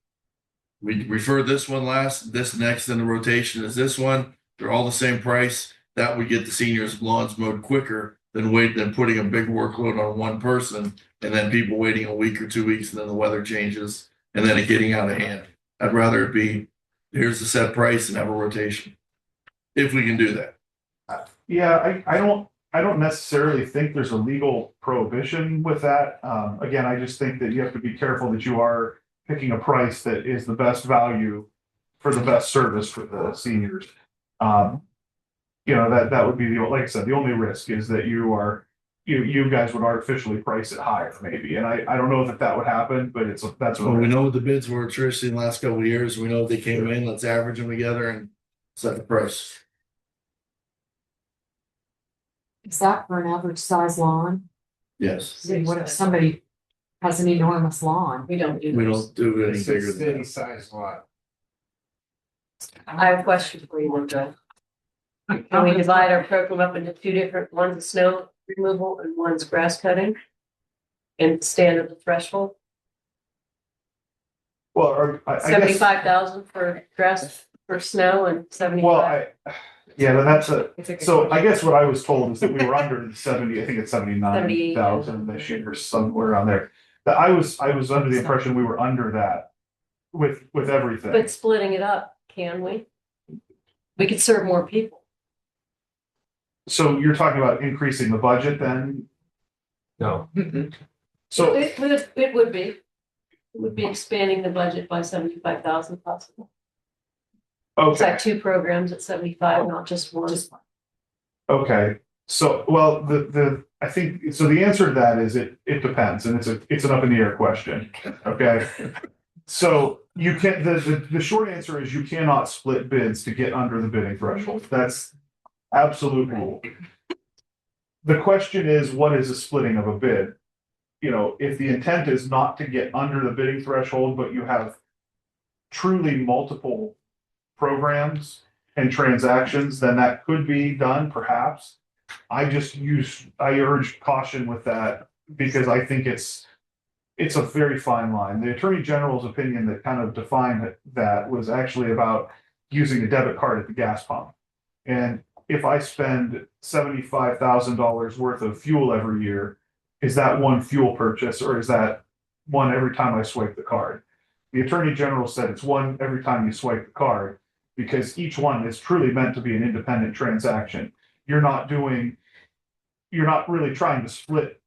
we referred this one last, this next in the rotation is this one. They're all the same price. That would get the seniors lawns mowed quicker than putting a big workload on one person and then people waiting a week or 2 weeks and then the weather changes and then it getting out of hand. I'd rather it be here's the set price and have a rotation. If we can do that. yeah, I don't necessarily think there's a legal prohibition with that. Again, I just think that you have to be careful that you are picking a price that is the best value for the best service for the seniors. That would be like I said, the only risk is that you guys would artificially price it higher maybe. And I don't know that would happen, but that's Well, we know what the bids were traditionally in the last couple of years. We know what they came in. Let's average them together and set the price. Is that for an average size lawn? Yes. See, what if somebody has an enormous lawn? We don't do We those. don't do any It's a bigger than city that. size lot. I have a question for you, Linda. Can we divide our program up into two different, one's snow removal and one's grass cutting? And stand at the threshold, well, I guess, 75,000 for grass, for snow and well, 75. but that's so I guess what I was told is that we were under the 70, I think it's 79,000 this year, somewhere around there. That I was under the impression we were under that with everything. But splitting it up, can we? We could serve more people. So you're talking about increasing the budget then? No. So, It would be. It would be expanding the budget by 75,000 possible. It's okay, like two programs at 75, not just one. okay. So, well, I think, so the answer to that is it depends, and it's an up in the air question, okay? So you can, the short answer is you cannot split bids to get under the bidding threshold. That's absolute rule. The question is, what is a splitting of a bid? If the intent is not to get under the bidding threshold, but you have truly multiple programs and transactions, then that could be done perhaps. I urge caution with that because I think it's a very fine line. The Attorney General's opinion that kind of defined that was actually about using a debit card at the gas pump. And if I spend $75,000 worth of fuel every year, is that one fuel purchase or is that one every time I swipe the card? The Attorney General said it's one every time you swipe the card because each one is truly meant to be an independent transaction. You're not really trying to split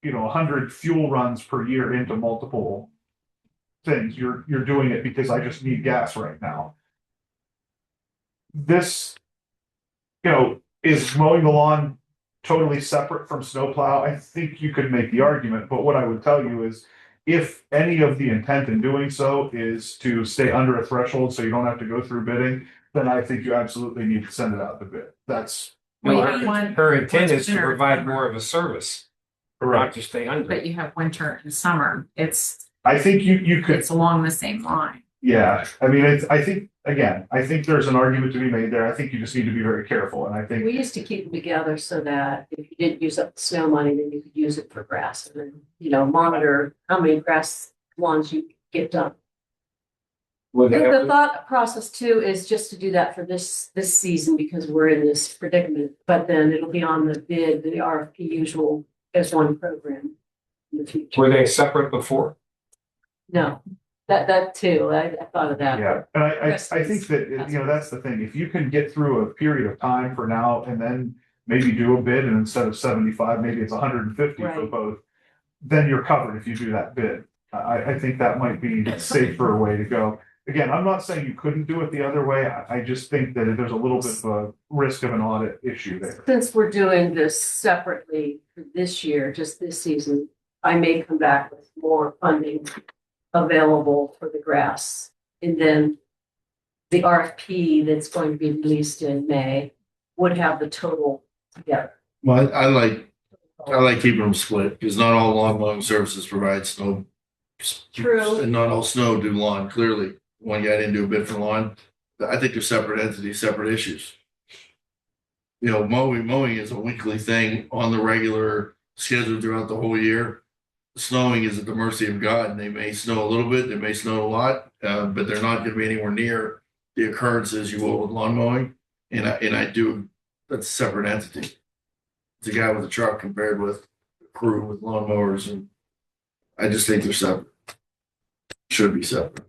100 fuel runs per year into multiple things. You're doing it because I just need gas right now. This, is mowing the lawn totally separate from snowplow? I think you could make the argument, but what I would tell you is if any of the intent in doing so is to stay under a threshold so you don't have to go through bidding, then I think you absolutely need to send it out to bid. That's No, her intent is to provide more of a service. not to stay under. But you have winter and summer. I think you could, It's along the same line. yeah, I mean, I think, again, I think there's an argument to be made there. I think you just need to be very careful, and I think. We used to keep them together so that if you didn't use up the snow money, then you could use it for grass and then, monitor how many grass lawns you get done. Would they have The thought process too is just to do that for this season because we're in this predicament, but then it'll be on the bid, the RFP usual as one program in the future. Were they separate before? No, that too, I thought of that. Yeah, and I think that, that's the thing. If you can get through a period of time for now and then maybe do a bid and instead of 75, maybe it's 150 for Right. both, then you're covered if you do that bid. I think that might be a safer way to go. Again, I'm not saying you couldn't do it the other way. I just think that there's a little bit of a risk of an audit issue there. Since we're doing this separately for this year, just this season, I may come back with more funding available for the grass. And then the RFP that's going to be released in May would have the total together. Well, I like keeping them split because not all lawn mowing services provide snow. True. And not all snow do lawn, clearly. One guy didn't do a bid for lawn. I think they're separate entities, separate issues. Mowing is a weekly thing on the regular schedule throughout the whole year. Snowing is at the mercy of God, and they may snow a little bit, they may snow a lot, but they're not going to be anywhere near the occurrences you will with lawn mowing. And I do, that's a separate entity. It's a guy with a truck compared with a crew with lawnmowers, and I just think they're separate. Should be separate.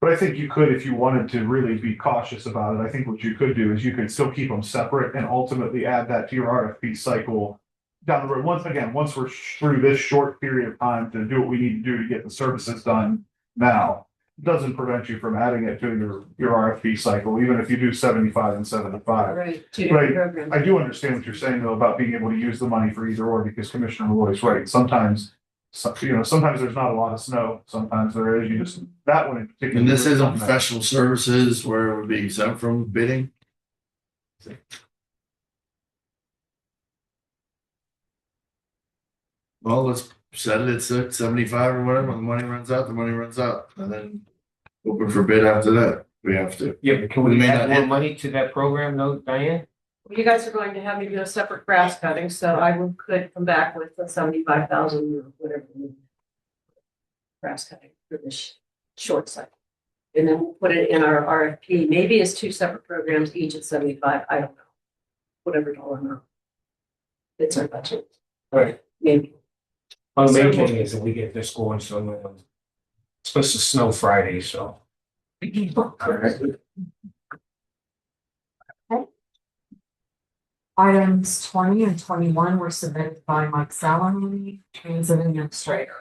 But I think you could, if you wanted to really be cautious about it, I think what you could do is you could still keep them separate and ultimately add that to your RFP cycle down the road. Once we're through this short period of time to do what we need to do to get the services done now, it doesn't prevent you from adding it to your RFP cycle, even if you do 75 and 75. Right, two different programs. I do understand what you're saying though about being able to use the money for either or, because Commissioner Malloy's right. Sometimes there's not a lot of snow. Sometimes there is. That one in particular. And this isn't professional services where it would be exempt from bidding. Well, let's set it at 75 or whatever. When the money runs out, the money runs out, and then open for bid after that. We have to. Yeah, but can We we may add not more hit- money to that program, though, Diane? You guys are going to have me do a separate grass cutting, so could come back with the 75,000 or whatever. Grass cutting for this short cycle. And then we'll put it in our RFP. Maybe it's two separate programs, each at 75. I don't know. Whatever dollar amount. It's our budget, Right. maybe. Well, the main So- thing is that we get this going, so it's supposed to snow Friday, so. Items 20 and 21 were submitted by Mike Salamone, Transit Administrator.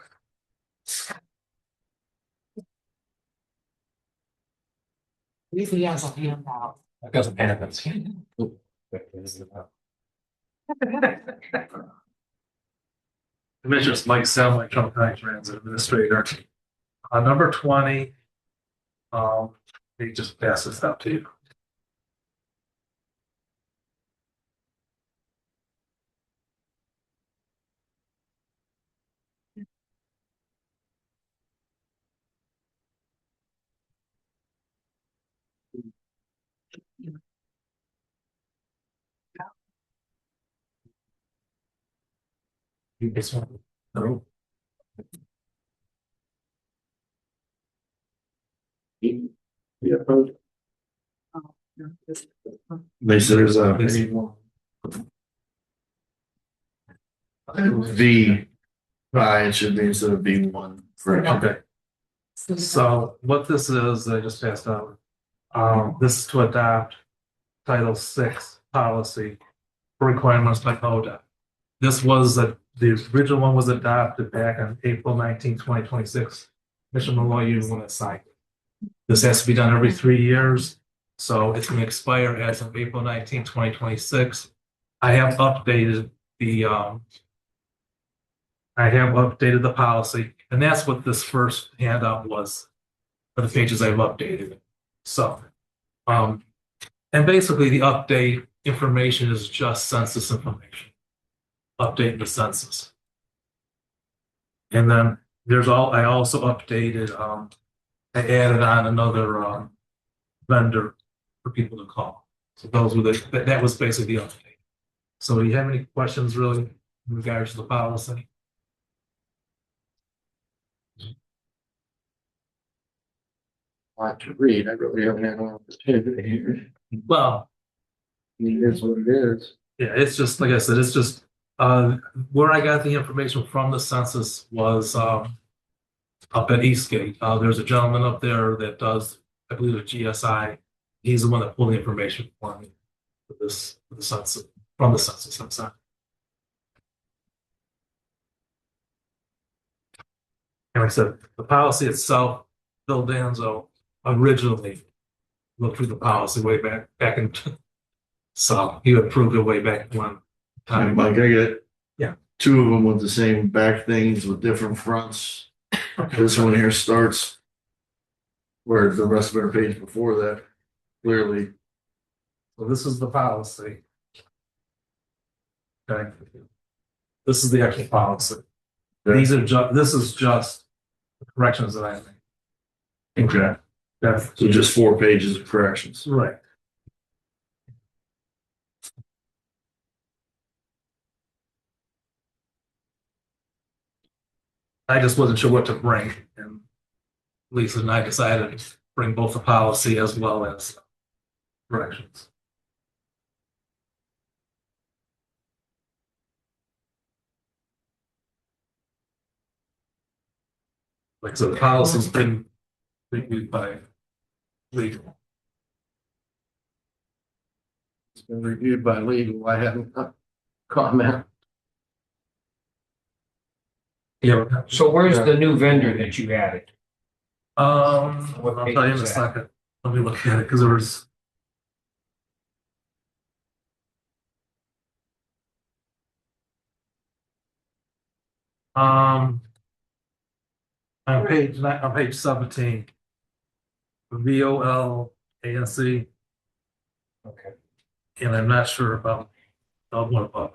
Usually has a handout. That doesn't happen. Commissioners, Mike Salmon, Trumbull County Transit Administrator. Number 20. He just pass this out to you. This one. No. Yeah. They said there's a V. It should be instead of V1 for Okay. So what this is, I just passed out. This is to adopt Title VI policy for requirements by ODA. This was the original one was adopted back on April 19, 2026. Commissioner Malloy, you want to sign it. This has to be done every 3 years. So it's going to expire as of April 19, 2026. I have updated the policy, and that's what this first handout was for the pages I've updated. So, and basically the update information is just census information, updating the census. And then I also updated, I added on another, vendor for people to call. So those were that was basically the update. So do you have any questions really in regards to the policy? Lot to read. I really haven't had an opportunity here. Well, I mean, it is what it is. yeah, it's just, like I said, it's just, where I got the information from the census was, up at Eastgate. There's a gentleman up there that does, I believe, a GSI. He's the one that pulled the information for me for the census, from the census, I'm sorry. And like I said, the policy itself, Bill Danzo originally looked through the policy way back in, so he approved it way back when. And Mike, I get. Yeah. Two of them with the same back things with different fronts. This one here starts where the rest of our page before that clearly. So this is the policy. Okay. This is the actual policy. These are this is just the corrections that I made. Okay. That's So just 4 pages of corrections. right. I just wasn't sure what to bring, and Lisa and I decided to bring both the policy as well as corrections. Like, so the policy's been reviewed by legal. It's been reviewed by legal. I haven't comment. Yeah. So where's the new vendor that you added? What I'll page tell you in is a that? second. Let me look at it, because there was. On page 17. VOLANC, Okay. and I'm not sure about what about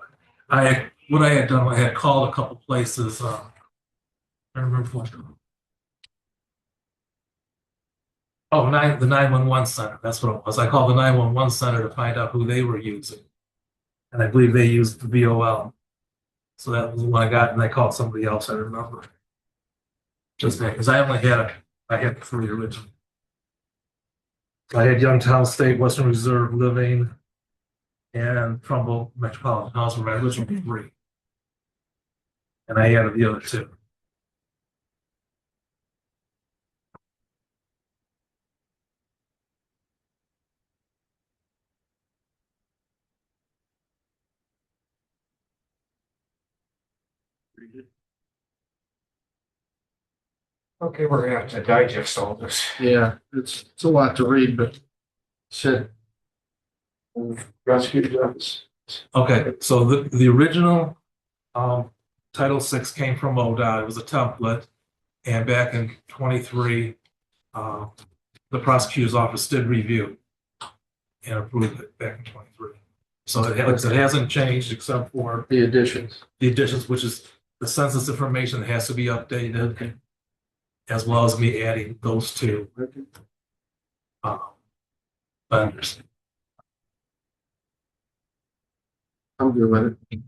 what I had done. I had called a couple places. I remember what. Oh, the 911 center. That's what it was. I called the 911 center to find out who they were using, and I believe they used the VOL. So that was the one I got, and I called somebody else. I remember. Just because I had 3 originally. I had Youngtown State, Western Reserve Living, and Trumbull Metropolitan House were my original 3. And I added the other 2. Okay, we're gonna have to digest all this. Yeah, it's a lot to read, but said. Prosecutor's office. Okay, so the original Title VI came from ODOT. It was a template, and back in 23, the prosecutor's office did review and approved it back in 23. So it hasn't changed except for The additions. which is the census information that has to be updated, as well as me adding those 2 vendors. I'm good with it.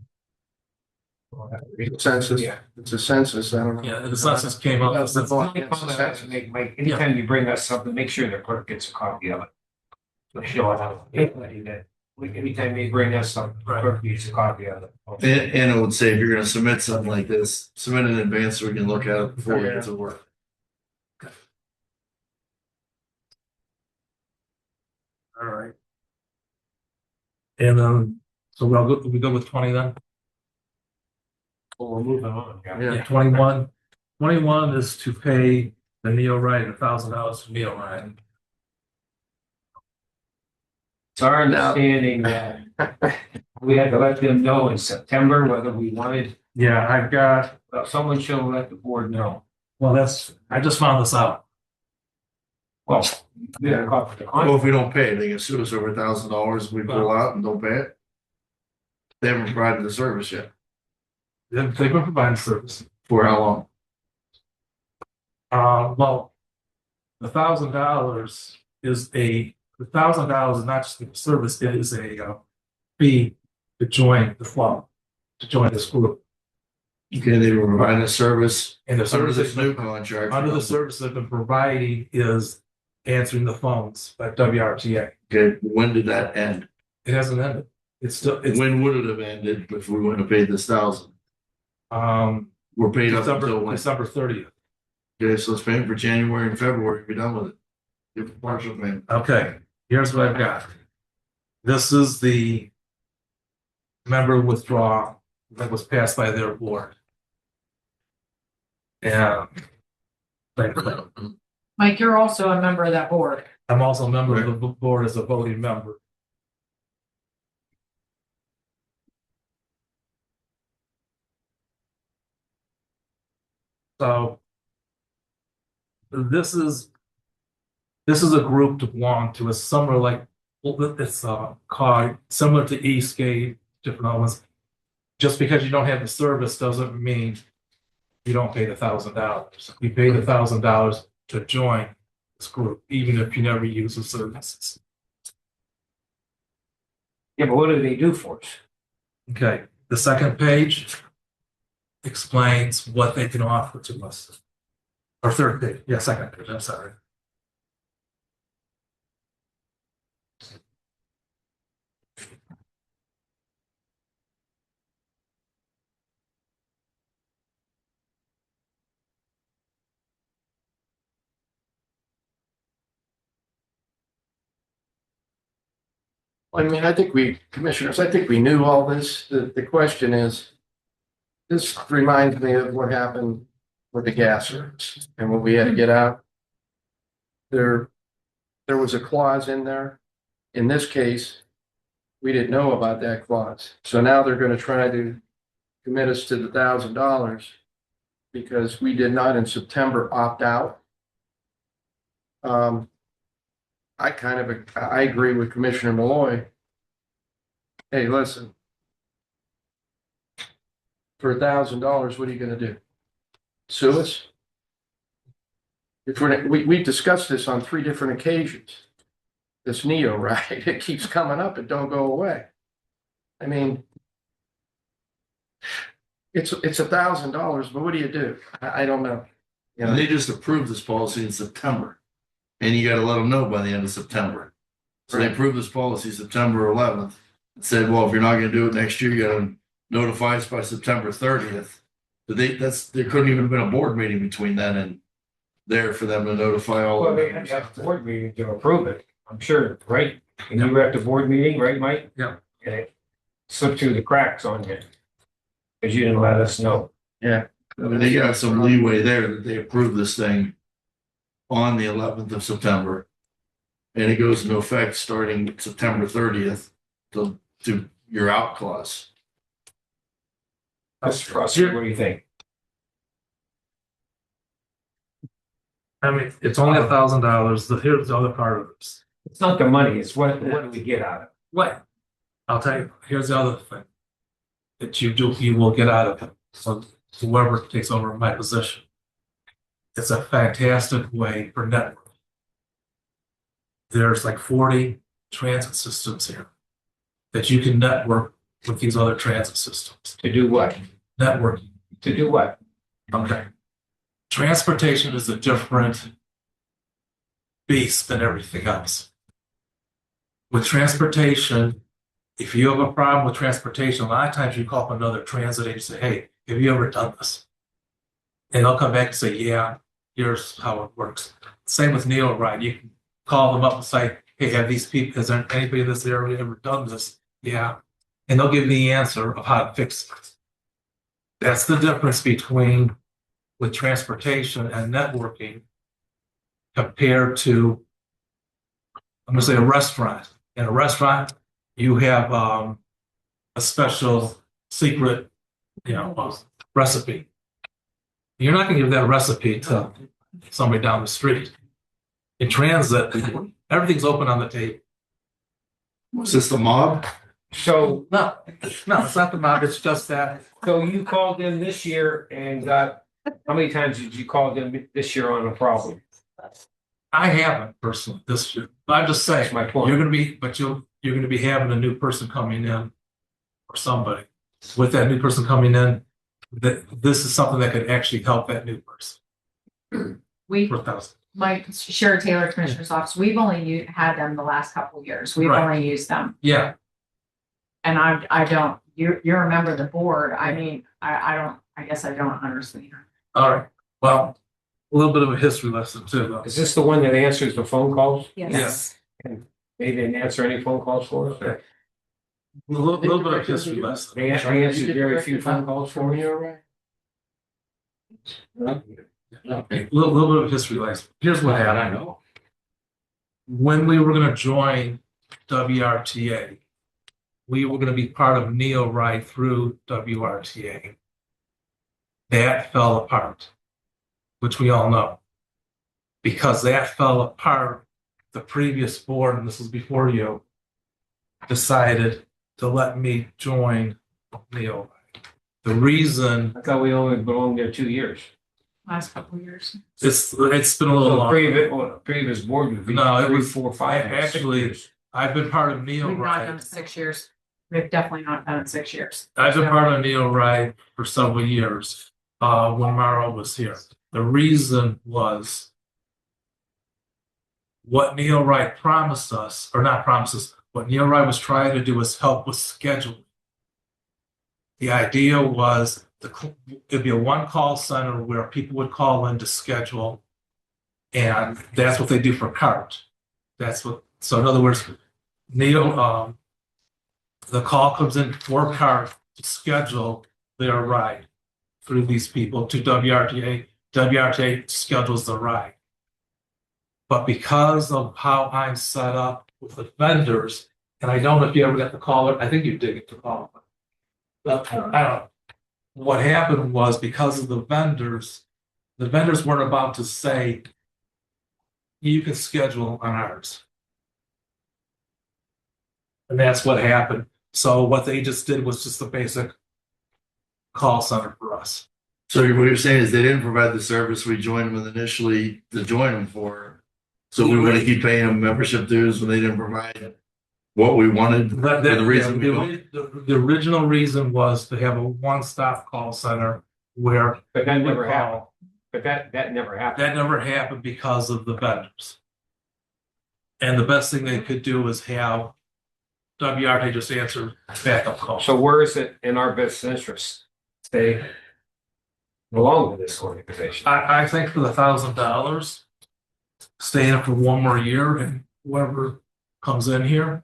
Census. Yeah. It's a census. I don't know. Yeah, the census came out. That's the point. Only comment I have to make, Mike, anytime you bring us something, make sure the clerk gets a copy of it. So show it out. Anytime they bring us something, the clerk needs a copy of it. And I would say if you're gonna submit something like this, submit it in advance so we can look at it before we get to work. All right. And so we go with 20 then? Well, we're moving on. Yeah, 21. 21 is to pay the Neoride $1,000 for Neoride. It's our understanding that we had to let them know in September whether we wanted, Yeah, I've got, someone should let the board know. well, I just found this out. Well, we had a copy of the Well, contract. if we don't pay it, they can sue us over $1,000. We pull out and don't pay it. They haven't provided the service yet. They've been providing service. For how long? Well, $1,000 is $1,000 is not just a service, it is a fee to join the club, to join this group. Okay, they were providing a service And the under service this they've new been- contract. under the service they've been providing is answering the phones by WRTA. Okay, when did that end? It hasn't ended. It's still, When would it have ended if we wouldn't have paid this 1,000? um, We're paid up until when? December 30th. Okay, so let's pay them for January and February, be done with it. Give partial payment. Okay, here's what I've got. This is the member withdrawal that was passed by their board. And Mike, you're also a member of that board. I'm also a member of the board as a voting member. So this is a group to belong to. It's somewhere like, well, it's called similar to Eastgate, different ones. Just because you don't have the service doesn't mean you don't pay the $1,000. You pay the $1,000 to join this group, even if you never use the services. Yeah, but what do they do for us? Okay, the second page explains what they can offer to us. Or third page, yeah, second page, I'm sorry. I mean, I think commissioners, I think we knew all this. The question is, this reminds me of what happened with the gas service and when we had to get out. There was a clause in there. In this case, we didn't know about that clause. So now they're going to try to commit us to the $1,000 because we did not in September opt out. I agree with Commissioner Malloy. Hey, listen. For $1,000, what are you gonna do? Sue us? If we discussed this on 3 different occasions. This Neo ride, it keeps coming up, it don't go away. I mean, it's $1,000, but what do you do? I don't know. You And know, they just approved this policy in September. And you gotta let them know by the end of September. So they Right. approved this policy September 11th. And said, well, if you're not gonna do it next year, you gotta notify us by September 30th. But there couldn't even have been a board meeting between then and there for them to notify all Well, of they them. have a board meeting to approve it, I'm sure, right? And you were at the board meeting, right, Mike? Yeah. And it slipped through the cracks on you. Because you didn't let us know. I mean, they got some leeway there that they approved this thing on the 11th of September. And it goes into effect starting September 30th to your out clause. Mr. Frosty, what do you think? I mean, it's only $1,000. Here's the other part of this. It's not the money, it's what do we get out of it? What? I'll tell you, here's the other thing that you will get out of it. So whoever takes over my position. It's a fantastic way for network. There's like 40 transit systems here that you can network with these other transit systems. To do what? Networking. To do what? Okay. Transportation is a different beast than everything else. With transportation, if you have a problem with transportation, a lot of times you call up another transit agency and say, hey, have you ever done this? And they'll come back and say, yeah, here's how it works. Same with Neo Ride. You can call them up and say, hey, have these people, has there anybody in this area ever done this? Yeah. And they'll give you the answer of how to fix it. That's the difference between with transportation and networking compared to, I'm gonna say a restaurant. In a restaurant, you have a special secret, recipe. You're not gonna give that recipe to somebody down the street. In transit, everything's open on the table. Was this the mob? So, No, it's not the mob, it's just that. so you called in this year and got How many times did you call them this year on a problem? I haven't personally this year, but I'm just That's saying, my point. you're gonna be, but you're gonna be having a new person coming in. Or somebody, with that new person coming in, that this is something that could actually help that new person. We, For thousands. like Sherry Taylor, Commissioner's Office, we've only had them the last couple of years. We've Right. only used them. Yeah, And I don't, you're a member of the board. I mean, I guess I don't understand. all right, well, a little bit of a history lesson too, though. Is this the one that answers the phone calls? Yes. And they didn't answer any phone calls for us? Or A little bit of history lesson. They answered very few phone calls for me. A little bit of history lesson. Here's what happened. When we were gonna join WRTA, we were gonna be part of NeoRide through WRTA. That fell apart, which we all know. Because that fell apart, the previous board, and this was before you, decided to let me join NeoRide. The reason I thought we only belonged there 2 years. Last couple of years. it's been a little So longer. previous board would be No, it 3, was 4, 5, actually- 6 years. I've been part of We've not done it NeoRide. 6 years. We've definitely not done it 6 years. I've been part of NeoRide for several years, when Mara was here. The reason was what NeoRide promised us, or not promised us, what NeoRide was trying to do was help with scheduling. The idea was it'd be a one call center where people would call in to schedule. And that's what they do for CART. So in other words, the call comes in for CART to schedule their ride through these people to WRTA. WRTA schedules the ride. But because of how I'm set up with the vendors, and I don't know if you ever got the call, I think you did get the call. But I don't know. What happened was because of the vendors weren't about to say, you can schedule on ours. And that's what happened. So what they just did was just a basic call center for us. So what you're saying is they didn't provide the service we joined with initially to join them for. So we want to keep paying them membership dues when they didn't provide what we wanted. But the reason we don't. the original reason was to have a one-stop call center where. But that we would never call. happened. But that never happened. That never happened because of the vendors. And the best thing they could do is have WRTA just answer backup calls. So where is it in our best interest? They belong to this organization. I think for the $1,000, stay in for one more year and whoever comes in here,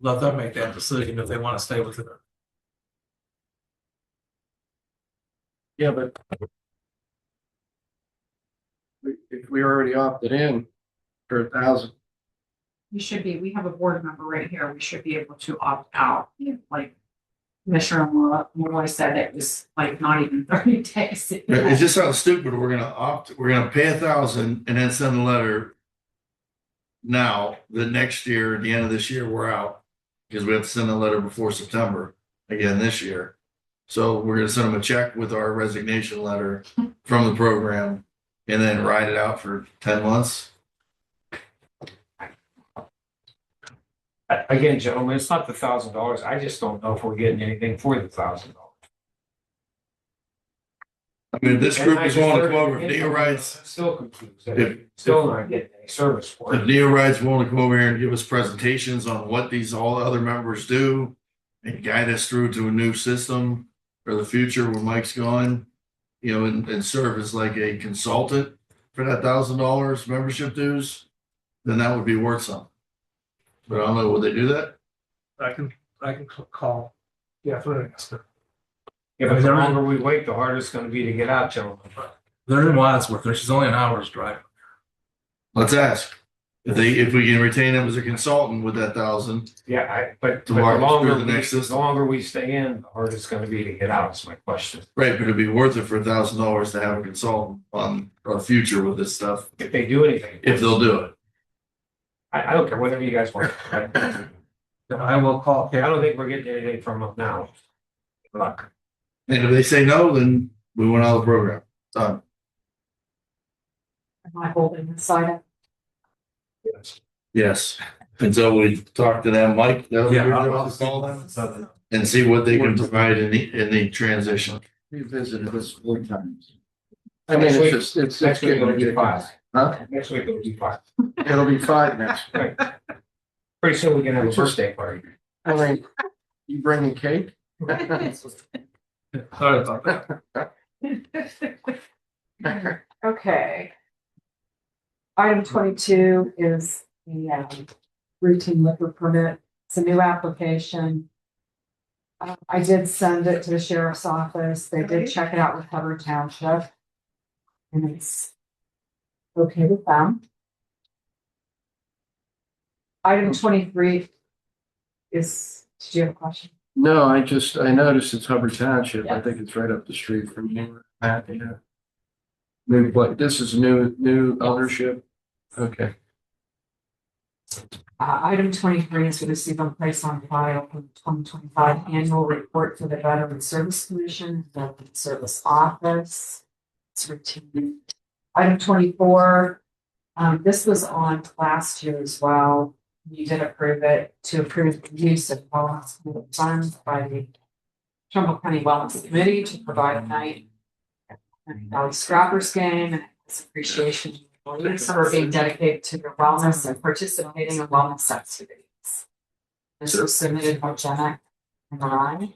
let them make that decision if they want to stay with it. Yeah, but if we already opted in for 1,000, We have a board member right here. We should be able to opt out. Like Commissioner Malloy said, it was like not even 30 days. It just sounds stupid. We're gonna pay 1,000 and then send a letter. Now, the next year, at the end of this year, we're out. Because we have to send a letter before September again this year. So we're gonna send them a check with our resignation letter from the program and then ride it out for 10 months. Again, gentlemen, it's not the $1,000. I just don't know if we're getting anything for the $1,000. I mean, this group is willing to come over. If Neo Rides, Still confused. If- Still not getting any service for if it. Neo Rides willing to come over here and give us presentations on what all the other members do and guide us through to a new system for the future when Mike's gone, and serve as like a consultant for that $1,000 membership dues, then that would be worth something. But I don't know, would they do that? I can call. Yeah, for an answer. Yeah, but the longer we wait, the harder it's gonna be to get out, gentlemen. They're in Wadsworth. She's only an hour's drive. Let's ask. If we can retain them as a consultant with that 1,000, Yeah, but To the walk us longer, through the next the system. longer we stay in, the harder it's gonna be to get out, is my question. right, but it'd be worth it for $1,000 to have a consultant on our future with this stuff, If they do anything. if they'll do it. I don't care, whatever you guys want. I I will call. don't think we're getting anything from them now. Luck. And if they say no, then We went out of the program. Done. Am I holding this item? Yes. Until we talk to them, Mike, that was Yeah, your I'll- job to call them and see what they can provide in the transition. We visited this 4 times. I mean, Next week- it's next week getting it'll be ridiculous. 5. Huh? Next week it'll be 5. It'll be 5 next. Right. Pretty soon we can have a birthday party. I mean, you bringing cake? Sorry about that. Okay. Item 22 is the routine liquor permit. It's a new application. I did send it to the sheriff's office. They did check it out with Hubbard Township. And it's okay with them. Item 23 is, did you have a question? No, I noticed it's Hubbard Township. I think it's right up the street from here. Yeah. New, but this is new ownership. Okay. Item 23 is to receive and place on file for the 2025 annual report for the Veteran Service Commission, Veteran Service Office. It's routine. Item 24, this was on last year as well. You did approve it to approve the use of wellness funds by the Trumbull County Wellness Committee to provide a night at Scrappers game and its appreciation for being dedicated to their wellness and participating in wellness activities. This was submitted by Jenna and Ryan.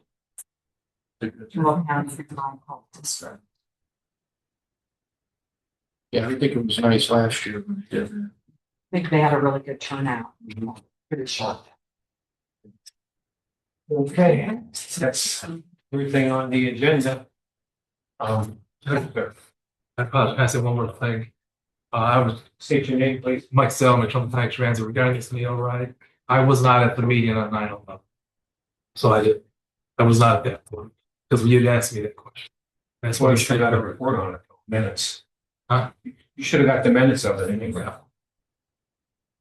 Trumbull County Combined Health District. Yeah, I think it was nice last year. Yeah. I think they had a really good turnout. Pretty sure. Okay, that's everything on the agenda. I apologize. I said one more thing. I was State your name, please. Mike Selman, Trumbull County Transit regarding this meal ride. I was not at the meeting on 9/11. So I was not at that point because you had asked me that question. That's why Well, I you should said have got a report on it, minutes. Huh? You should have got the minutes of it anyway. Yeah.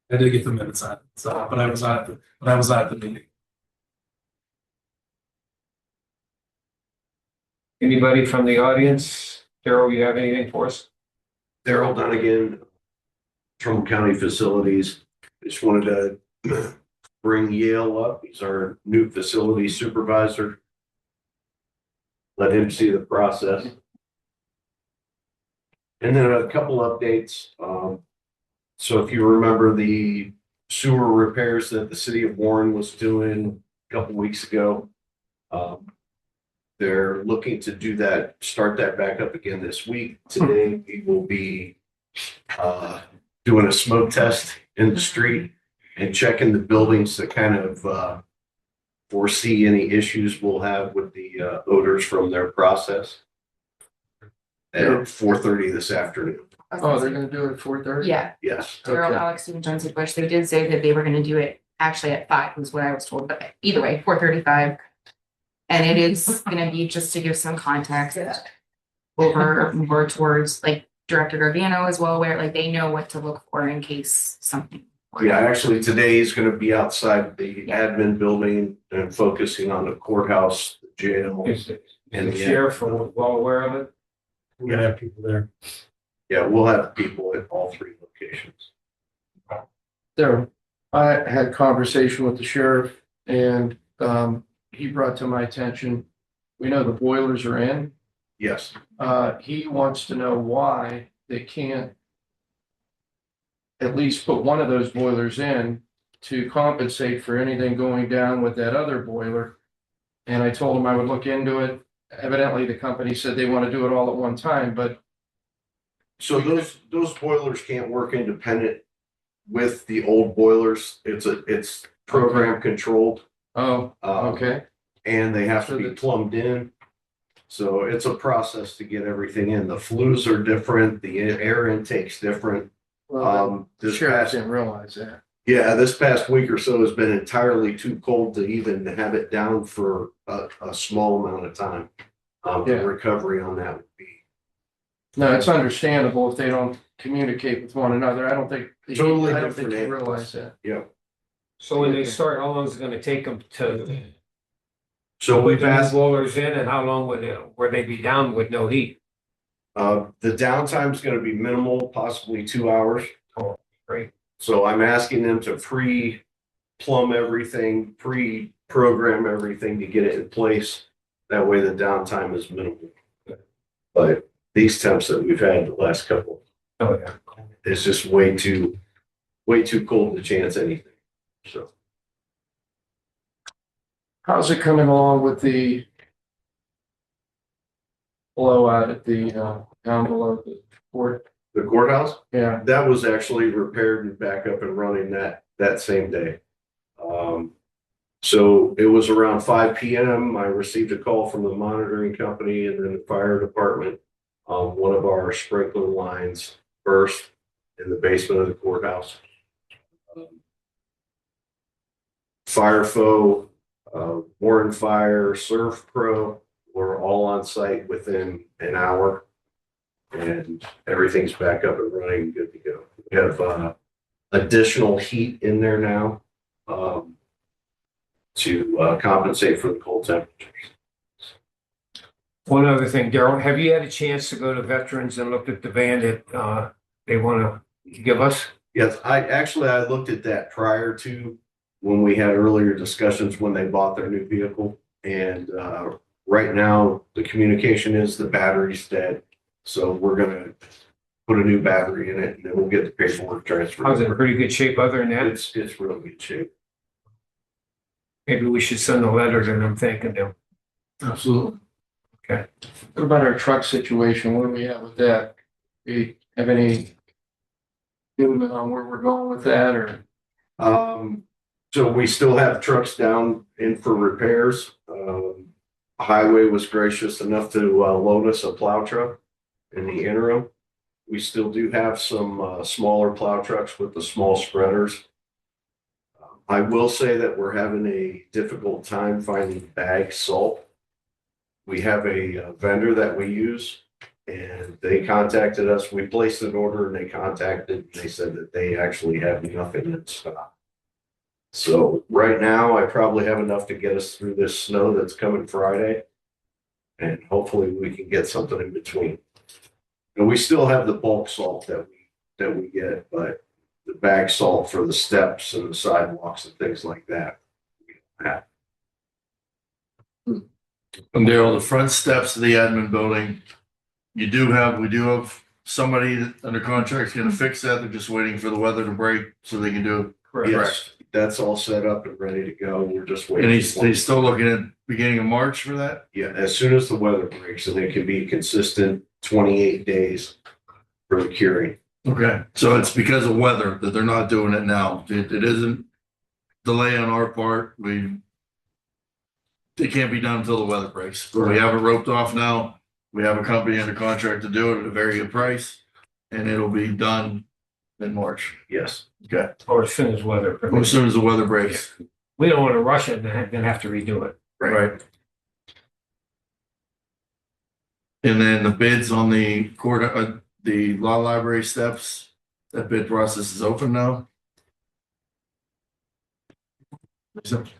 I did get the minutes on it, so, but I was not at the meeting. Anybody from the audience? Carol, you have anything for us? Daryl Dunnigan, Trumbull County Facilities. Just wanted to bring Yale up. He's our new facility supervisor. Let him see the process. And then a couple updates. So if you remember the sewer repairs that the city of Warren was doing a couple weeks ago, they're looking to do that, start that back up again this week. Today, we will be doing a smoke test in the street and checking the buildings to kind of foresee any issues we'll have with the odors from their process at 4:30 this afternoon. Oh, they're gonna do it at 4:30? Yeah, Yes. Daryl, Okay. Alex, Stephen, Jonesy Bush, they did say that they were gonna do it actually at 5 was what I was told, but either way, 4:35. And it is gonna be just to give some context over more towards like Director Gargano as well, aware, like they know what to look for in case something. Yeah, actually, today is going to be outside the admin building and focusing on the courthouse, the jail. Is the sheriff well aware of it? We're gonna have people there. Yeah, we'll have people at all 3 locations. There, I had a conversation with the sheriff and he brought to my attention, we know the boilers are in. Yes. He wants to know why they can't at least put one of those boilers in to compensate for anything going down with that other boiler. And I told him I would look into it. Evidently, the company said they want to do it all at one time, but So those boilers can't work independent with the old boilers. It's program controlled. okay. And they have to So be that's- plumbed in. So it's a process to get everything in. The flues are different, the air intake's different. Well, the This sheriff past, didn't realize that. yeah, this past week or so has been entirely too cold to even have it down for a small amount of time. Yeah. The recovery on that would be No, it's understandable if they don't communicate with one another. I don't think Totally I don't think different they animals. realize that. yeah. So when they start, how long is it gonna take them to So we've Put the new asked, boilers in, and how long would they be down with no heat? the downtime's gonna be minimal, possibly 2 hours. Oh, great. So I'm asking them to pre-plumb everything, pre-program everything to get it in place. That way the downtime is minimal. But these temps that we've had the last couple, Oh, yeah. it's just way too cold to chance anything. So How's it coming along with the blowout at the, down below the court? the courthouse, Yeah, that was actually repaired and back up and running that same day. So it was around 5 p.m. I received a call from the monitoring company and then the fire department. One of our sprinkler lines burst in the basement of the courthouse. Firefo, Warren Fire, Surf Pro were all on site within an hour. And everything's back up and running, good to go. We have additional heat in there now to compensate for the cold temperatures. One other thing, Daryl, have you had a chance to go to Veterans and look at the van that they want to give us? Yes, I looked at that prior to when we had earlier discussions when they bought their new vehicle. And right now, the communication is the battery's dead. So we're gonna put a new battery in it and then we'll get the paperwork transferred. How's it in pretty good shape other than that? It's real good shape. Maybe we should send a letter to them thanking them. absolutely. Okay. What about our truck situation? What do we have with that? Do you have any movement on where we're going with that or? So we still have trucks down in for repairs. Highway was gracious enough to loan us a plow truck in the interim. We still do have some smaller plow trucks with the small spreaders. I will say that we're having a difficult time finding bag salt. We have a vendor that we use and they contacted us. We placed an order and they said that they actually have nothing in stock. So right now I probably have enough to get us through this snow that's coming Friday. And hopefully we can get something in between. And we still have the bulk salt that we get, but the bag salt for the steps and the sidewalks and things like that. we don't have. And Daryl, the front steps of the admin building, we do have somebody that under contract is gonna fix that. They're just waiting for the weather to break so they can do it. Yes, that's all set up and ready to go. We're just And waiting. he's still looking at beginning of March for that? Yeah, as soon as the weather breaks and it can be consistent 28 days for the curing. Okay, so it's because of weather that they're not doing it now. It isn't delay on our part. It can't be done until the weather breaks. We have it roped off now. We have a company under contract to do it at a very good price. And it'll be done in March. Yes. Okay, Or as soon as weather as permits. soon as the weather breaks. We don't want to rush it and then have to redo it. Right. And then the bids on the the law library steps, that bid process is open now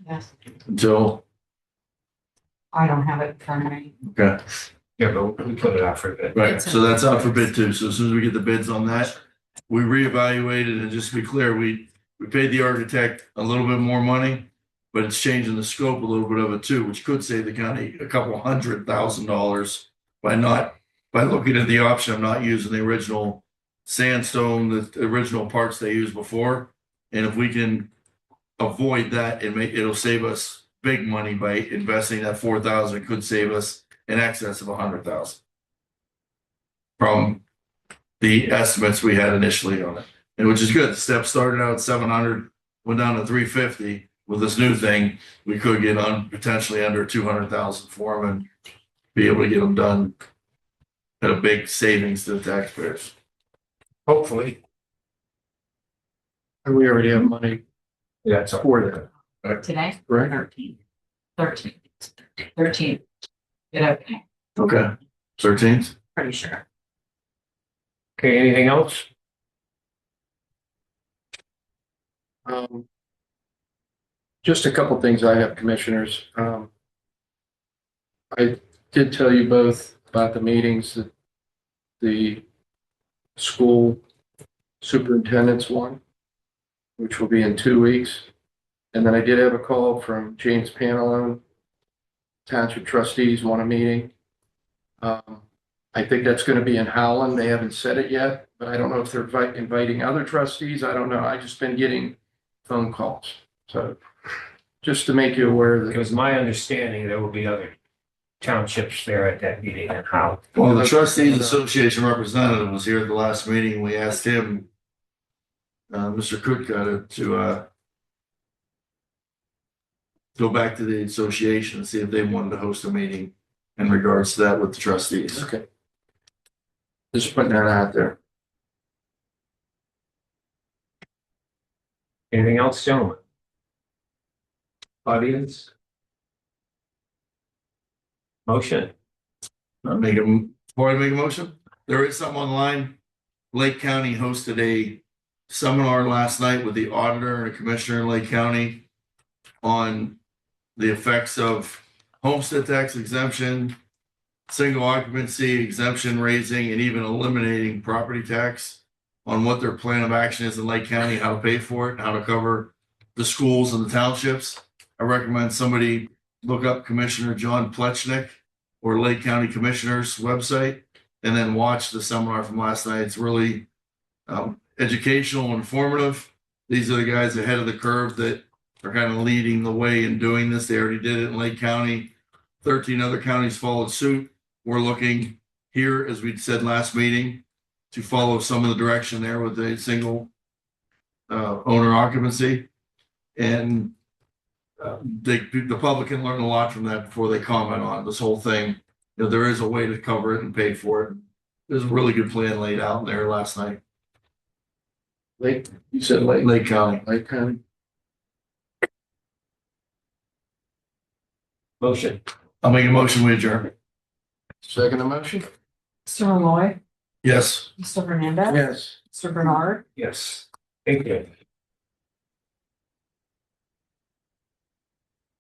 Yes, until, I don't have it in front of me. okay, Yeah, but we put it out for a bit. right, so that's out for bid too. So as soon as we get the bids on that, we reevaluated, and just to be clear, we paid the architect a little bit more money, but it's changing the scope a little bit of it too, which could save the county a couple $100,000 by looking at the option of not using the original sandstone, the original parts they used before. And if we can avoid that, it'll save us big money by investing that 4,000. It could save us in excess of 100,000 from the estimates we had initially on it, and which is good. The step started out at 700, went down to 350. With this new thing, we could get on potentially under 200,000 for them and be able to get them done at a big savings to the taxpayers. Hopefully. And we already have money Yeah, it's for that, Today? correct? 13. Yeah, Okay. 13th. pretty sure. Okay, anything else? Just a couple things I have, commissioners. I did tell you both about the meetings that the school superintendent's one, which will be in 2 weeks. And then I did have a call from James Panalone. Township trustees want a meeting. I think that's going to be in Howland. They haven't said it yet, but I don't know if they're inviting other trustees. I don't know. I just been getting phone calls. So just to make you aware that. It was my understanding there will be other townships there at that meeting and how. Well, the trustees association representative was here at the last meeting. We asked him, Mr. Kutka, to go back to the association and see if they wanted to host a meeting in regards to that with the trustees. Okay. Just putting that out there. Anything else, gentlemen? Audience? Motion? Before I make a motion, there is something online. Lake County hosted a seminar last night with the auditor and a commissioner in Lake County on the effects of homestead tax exemption, single occupancy exemption raising, and even eliminating property tax on what their plan of action is in Lake County, how to pay for it, and how to cover the schools and the townships. I recommend somebody look up Commissioner John Plechnik or Lake County Commissioner's website and then watch the seminar from last night. It's really educational and informative. These are the guys ahead of the curve that are kind of leading the way in doing this. They already did it in Lake County. 13 other counties followed suit. We're looking here, as we said last meeting, to follow some of the direction there with the single owner occupancy. And the public can learn a lot from that before they comment on this whole thing. You know, there is a way to cover it and pay for it. There's a really good plan laid out in there last night. You said Lake. Lake County. Lake County. Motion. I'll make a motion, we adjourn. Second motion? Mr. Malloy, Yes. Mr. Hernandez. Yes. Mr. Bernard. Yes. Thank you.